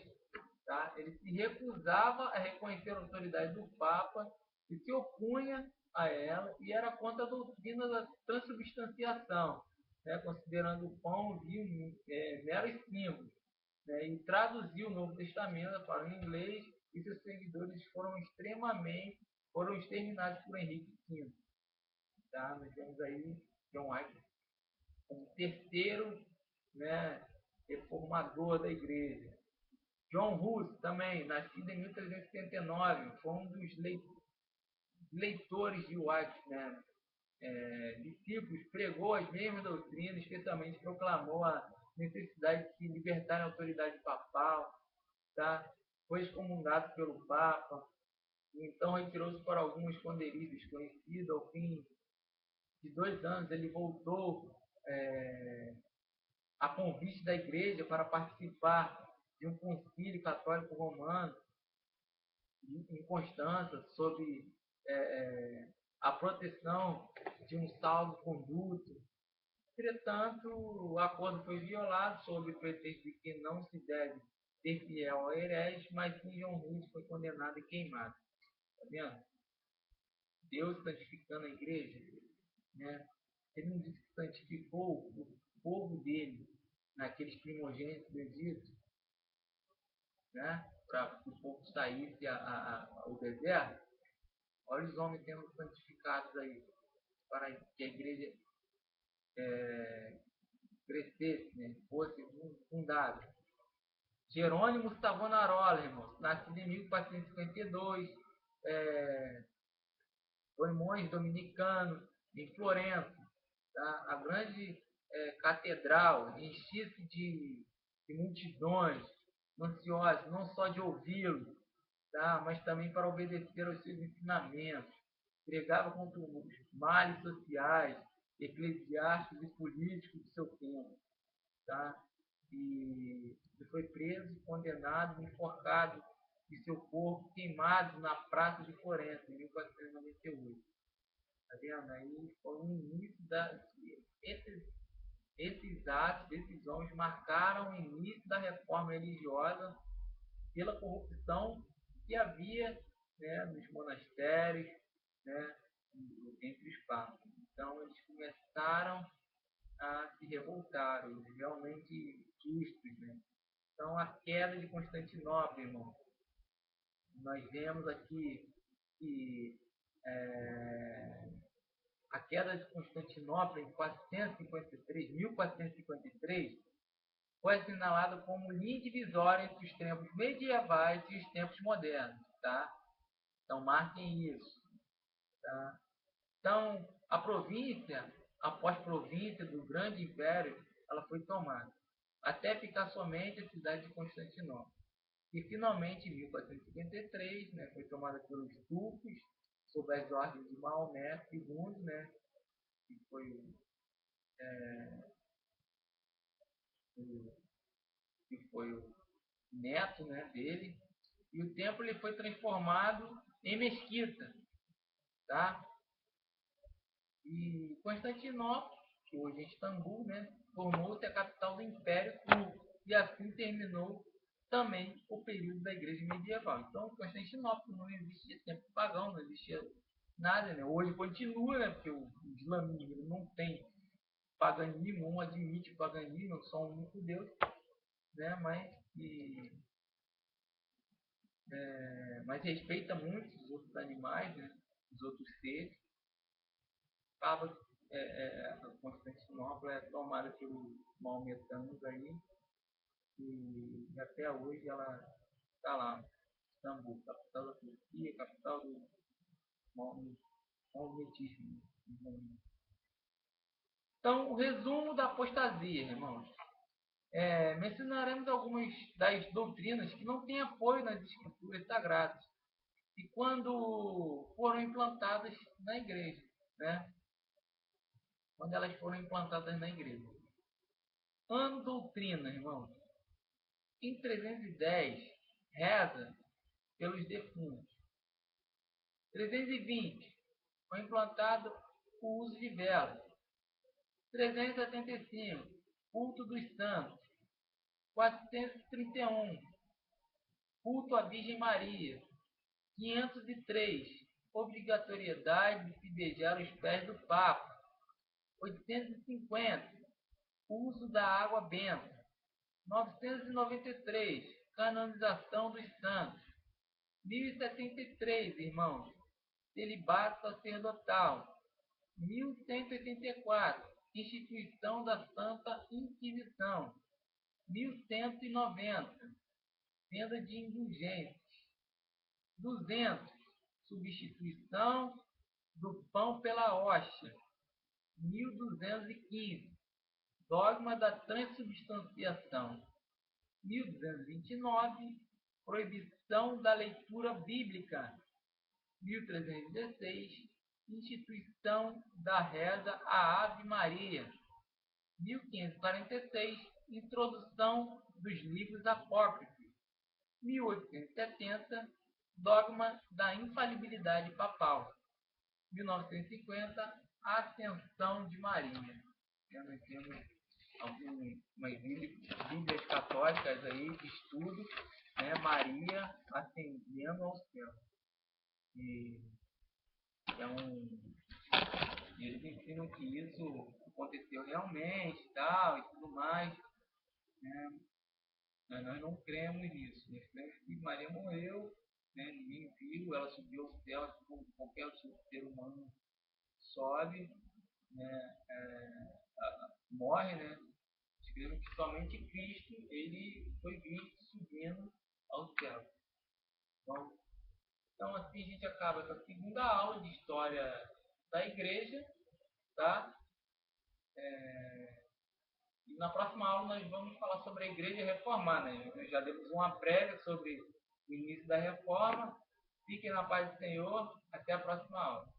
tá? Ele se recusava a reconhecer a autoridade do Papa e se opunha a ela e era contra a doutrina da transubstanciação, né? Considerando o pão e o vinho meros símbolos, né? E traduziu o Novo Testamento para o inglês e seus seguidores foram exterminados por Henrique V. Tá? Nós temos aí John Wycliffe como terceiro, né, reformador da igreja. John Hus, também, nascido em 1379, foi um dos leitores de Wycliffe, né? Discípulos, pregou as mesmas doutrinas, especialmente proclamou a necessidade de se libertar da autoridade papal, tá? Foi excomungado pelo Papa, então retirou-se para alguns esconderijos desconhecidos. Ao fim de 2 anos, ele voltou a convite da igreja para participar de um concílio católico romano em Constança, sob a proteção de um salvo-conduto. Entretanto, o acordo foi violado sob o pretexto de que não se deve ser fiel ao herege, mas sim João Hus foi condenado e queimado. Tá vendo? Deus santificando a igreja, né? Ele não disse que santificou o povo dele naqueles primogênitos do Egito, né? Para que o povo saísse ao deserto. Olha os homens sendo santificados aí, para que a igreja crescesse, né? Fosse fundada. Jerônimo Savonarola, irmãos, nascido em 1452, foi monge dominicano em Florença. Tá? A grande catedral enchia-se de multidões ansiosas, não só de ouvi-lo, tá? Mas também para obedecer aos seus ensinamentos. Pregava contra os males sociais, eclesiásticos e políticos do seu tempo. Tá? E foi preso, condenado, enforcado e seu corpo queimado na praça de Florença, em 1498. Tá vendo? Aí foi o início esses atos, esses homens marcaram o início da reforma religiosa pela corrupção que havia, né, nos monastérios, né, entre os papas. Então eles começaram a se revoltar, os realmente justos, né? Então a queda de Constantinopla, irmão, nós vemos aqui que a queda de Constantinopla em 1453 foi assinalada como linha divisória entre os tempos medievais e os tempos modernos, tá? Então marquem isso, tá? Então a província, após província do grande império, ela foi tomada, até ficar somente a cidade de Constantinopla. E finalmente, em 1453, né, foi tomada pelos turcos, sob as ordens de Maomé II, né, que foi o neto, né, dele. E o templo ele foi transformado em mesquita. Tá? E Constantinopla, que hoje é Istambul, né, tornou-se a capital do Império Turco. E assim terminou também o período da Igreja Medieval. Então, Constantinopla não existia tempo pagão, não existia nada. Né? Hoje continua, né, porque o islamismo não tem paganismo, não admite paganismo, só um único Deus, né, mas respeita muito os outros animais, né, os outros seres. Acaba a Constantinopla é tomada pelos maometanos aí, e até hoje ela está lá, Istambul, capital da Turquia, capital do maometismo. Então, o resumo da apostasia, irmãos. Mencionaremos algumas das doutrinas que não têm apoio nas escrituras sagradas e quando foram implantadas na igreja, né? Quando elas foram implantadas na igreja. Ano doutrina, irmãos. Em 310, reza pelos defuntos. 320, foi implantado o uso de velas. 375, culto dos santos. 431, culto à Virgem Maria. 503, obrigatoriedade de se beijar os pés do Papa. 850, uso da água benta. 993, canonização dos santos. 1073, irmãos, celibato sacerdotal. 1184, instituição da Santa Inquisição. 1190, venda de indulgências. 200, substituição do pão pela hóstia. 1215, dogma da transubstanciação. 1229, proibição da leitura bíblica. 1316, instituição da reza à Ave Maria. 1546, introdução dos livros apócrifos. 1870, dogma da infalibilidade papal. 1950, ascensão de Maria. Nós temos algumas bíblias católicas aí de estudo, né? Maria ascendendo ao céu. E É e eles ensinam que isso aconteceu realmente tal, e tudo mais. Né? Mas nós não cremos nisso. Nós cremos que Maria morreu, né? Ninguém viu, ela subiu ao céu, assim como qualquer ser humano sobe, né? Morre, né? Cremos que somente Cristo ele foi visto subindo ao céu. Então assim a gente acaba essa segunda aula de história da igreja, tá? E na próxima aula nós vamos falar sobre a igreja reformada. Nós já demos uma prévia sobre o início da reforma. Fiquem na paz do Senhor. Até a próxima aula.